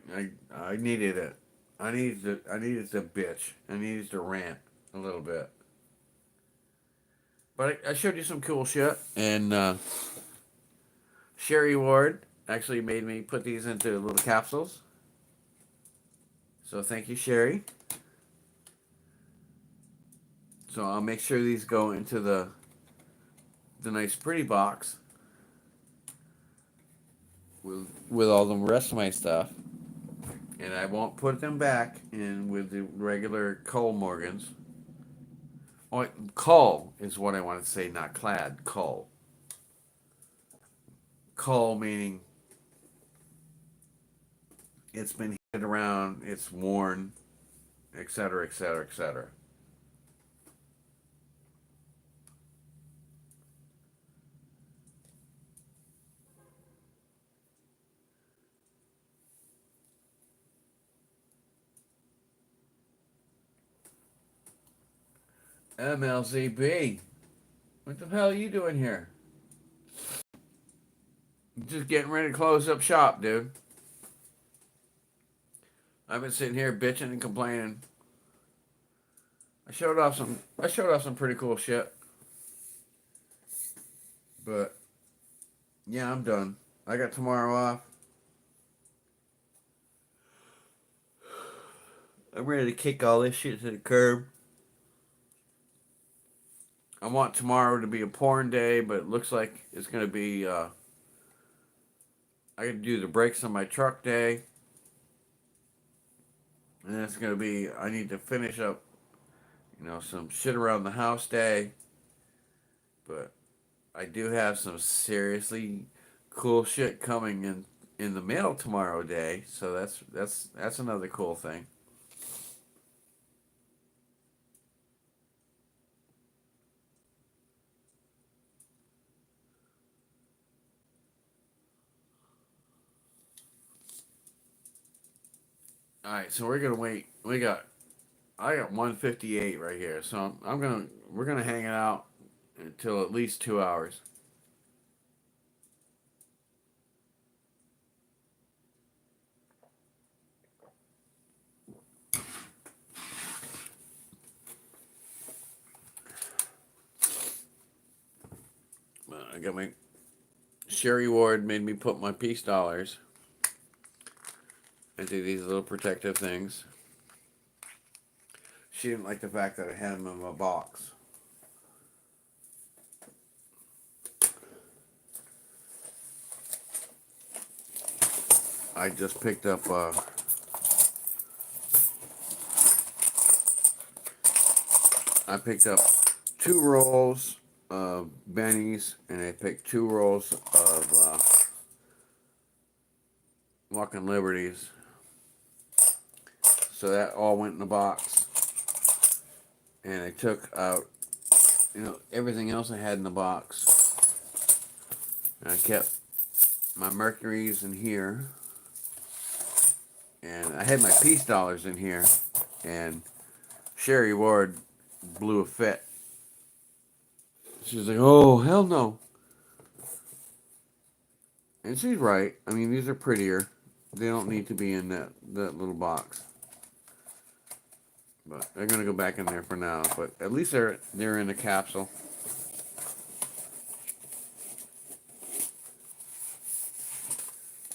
needed it. I needed to bitch. I needed to rant a little bit. But I showed you some cool shit, and Sherry Ward actually made me put these into little capsules. So thank you, Sherry. So I'll make sure these go into the nice pretty box with all the rest of my stuff, and I won't put them back in with the regular Cole Morgans. Oh, Cull is what I want to say, not clad. Cull. Cull meaning it's been hit around, it's worn, etc., etc., etc. MLZB. What the hell are you doing here? Just getting ready to close up shop, dude. I've been sitting here bitching and complaining. I showed off some pretty cool shit. But yeah, I'm done. I got tomorrow off. I'm ready to kick all this shit to the curb. I want tomorrow to be a porn day, but it looks like it's gonna be I can do the brakes on my truck day. And it's gonna be I need to finish up, some shit around the house day. But I do have some seriously cool shit coming in the mail tomorrow day, so that's another cool thing. All right, so we're gonna wait. I got 158 right here, so we're gonna hang out until at least 2 hours. I got my Sherry Ward made me put my peace dollars into these little protective things. She didn't like the fact that I had them in my box. I just picked up. I picked up 2 rolls of bennies, and I picked 2 rolls of Walking Liberties. So that all went in the box, and I took out, everything else I had in the box. And I kept my Mercuries in here, and I had my peace dollars in here, and Sherry Ward blew a fit. She was like, "Oh, hell no." And she's right. I mean, these are prettier. They don't need to be in that little box. But they're gonna go back in there for now. But at least they're in the capsule.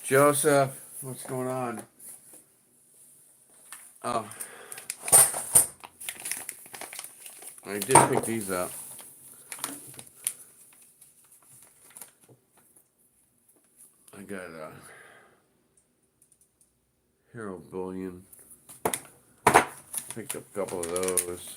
Joseph, what's going on? Oh, I did pick these up. I got Hero Bullion. Picked up a couple of those.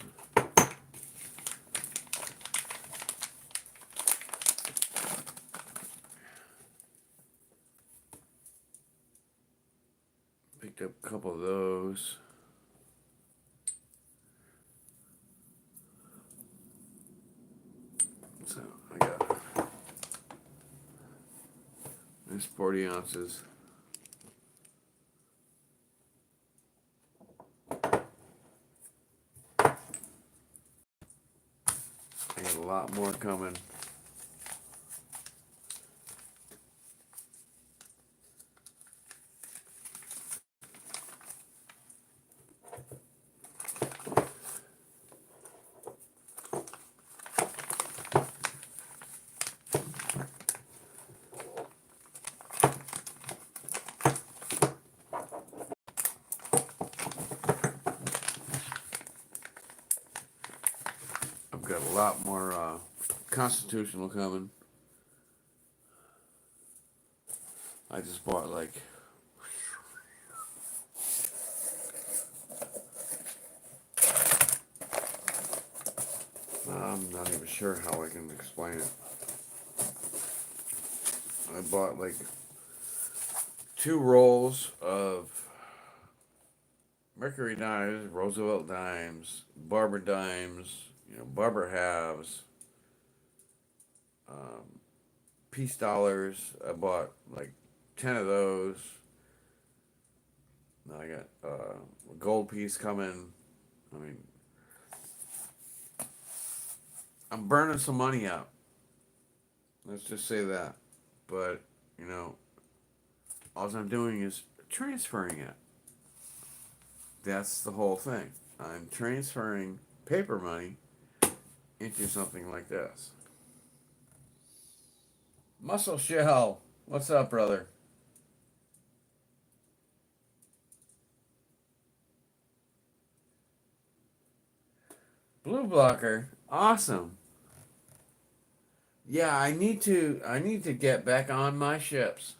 Picked up a couple of those. So I got this 40 ounces. I got a lot more coming. I've got a lot more constitutional coming. I just bought like I'm not even sure how I can explain it. I bought like 2 rolls of Mercury dimes, Roosevelt dimes, Barber dimes, Barber halves, um, peace dollars. I bought like 10 of those. Now I got a gold piece coming. I mean, I'm burning some money out. Let's just say that. But, you know, all I'm doing is transferring it. That's the whole thing. I'm transferring paper money into something like this. Muscle Shell, what's up, brother? Blue blocker, awesome. Yeah, I need to get back on my ships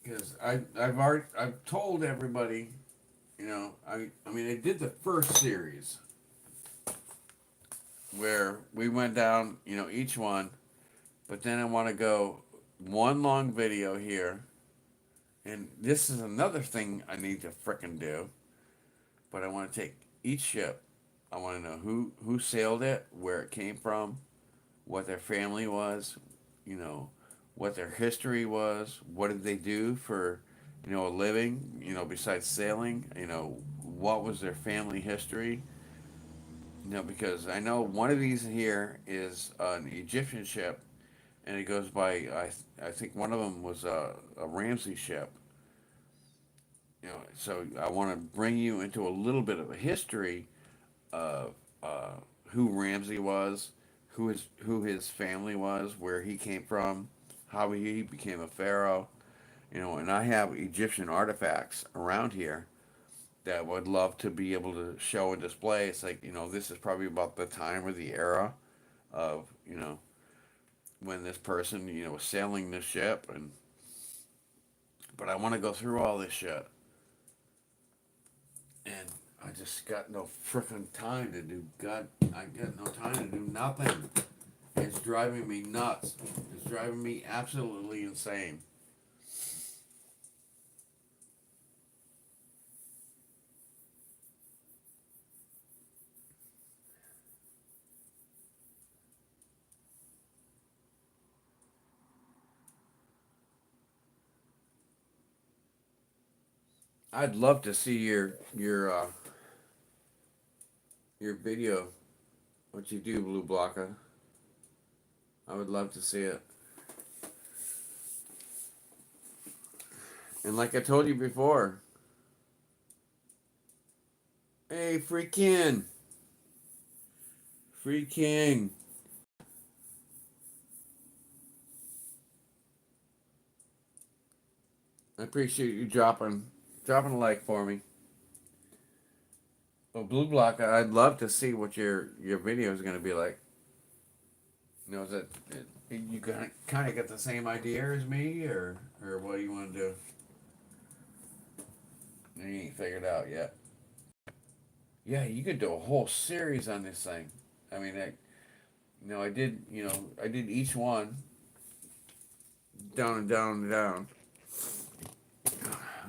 because I've told everybody, I mean I did the first series where we went down, each one, but then I want to go one long video here, and this is another thing I need to frickin' do. But I want to take each ship. I want to know who sailed it, where it came from, what their family was, you know, what their history was, what did they do for, a living, besides sailing, what was their family history, because I know one of these here is an Egyptian ship, and it goes by, I think one of them was a Ramsey ship, so I want to bring you into a little bit of a history of who Ramsey was, who his family was, where he came from, how he became a pharaoh. And I have Egyptian artifacts around here that I would love to be able to show and display. It's like, this is probably about the time or the era of, when this person, was sailing this ship. But I want to go through all this shit. And I just got no freaking time to do. God, I got no time to do nothing. It's driving me nuts. It's driving me absolutely insane. I'd love to see your video. What you do, Blue Blocker. I would love to see it. And like I told you before, hey, free king, free king. I appreciate you dropping a like for me. Well, Blue Block, I'd love to see what your video is going to be like. Is that you kind of get the same idea as me, or what do you want to do? You ain't figured out yet. Yeah, you could do a whole series on this thing. I mean, I did each one down and down and down.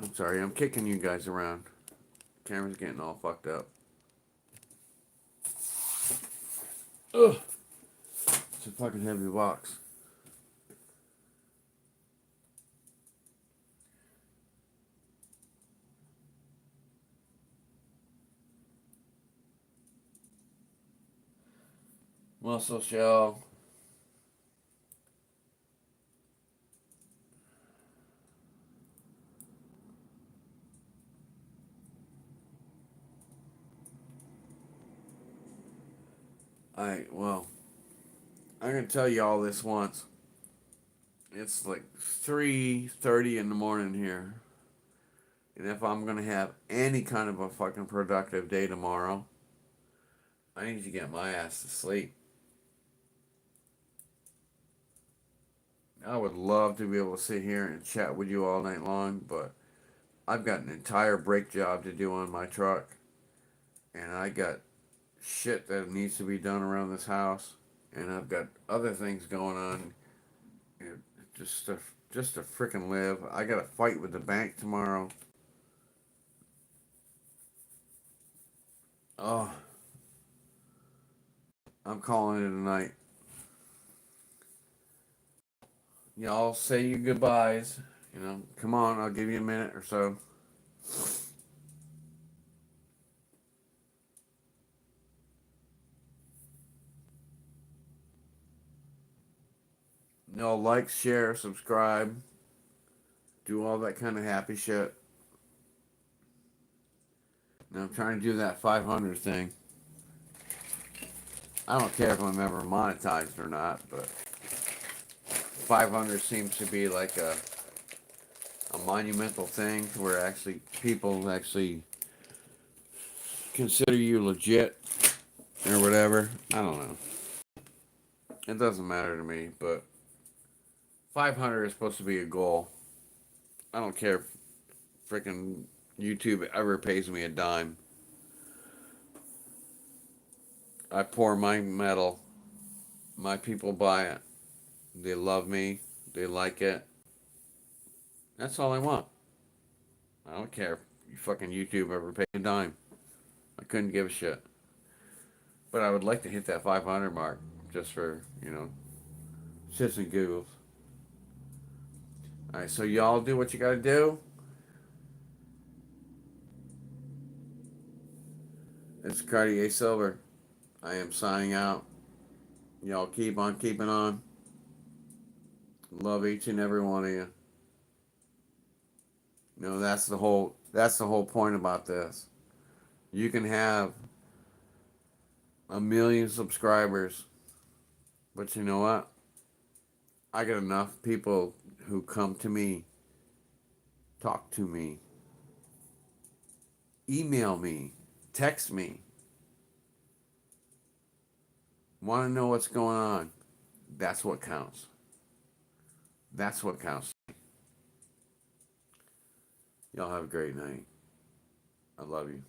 I'm sorry, I'm kicking you guys around. Camera's getting all fucked up. Ugh, it's a fucking heavy box. Muscle shell. Well, I'm gonna tell you all this once. It's like 3:30 in the morning here. And if I'm going to have any kind of a fucking productive day tomorrow, I need to get my ass to sleep. I would love to be able to sit here and chat with you all night long, but I've got an entire brake job to do on my truck, and I got shit that needs to be done around this house, and I've got other things going on. You know, just to freaking live. I got a fight with the bank tomorrow. Oh, I'm calling it a night. Y'all say your goodbyes. You know, come on, I'll give you a minute or so. No, like, share, subscribe, do all that kind of happy shit. Now I'm trying to do that 500 thing. I don't care if I'm ever monetized or not, but 500 seems to be like a monumental thing where actually people actually consider you legit or whatever. I don't know. It doesn't matter to me, but 500 is supposed to be a goal. I don't care if freaking YouTube ever pays me a dime. I pour my metal. My people buy it. They love me. They like it. That's all I want. I don't care if you fucking YouTube ever paid a dime. I couldn't give a shit. But I would like to hit that 500 mark just for, shits and giggles. Alright, so y'all do what you gotta do. It's Cartier Silver. I am signing out. Y'all keep on keeping on. Love each and every one of you. That's the whole point about this. You can have 1 million subscribers, but you know what? I got enough people who come to me, talk to me, email me, text me, want to know what's going on. That's what counts. That's what counts. Y'all have a great night. I love you.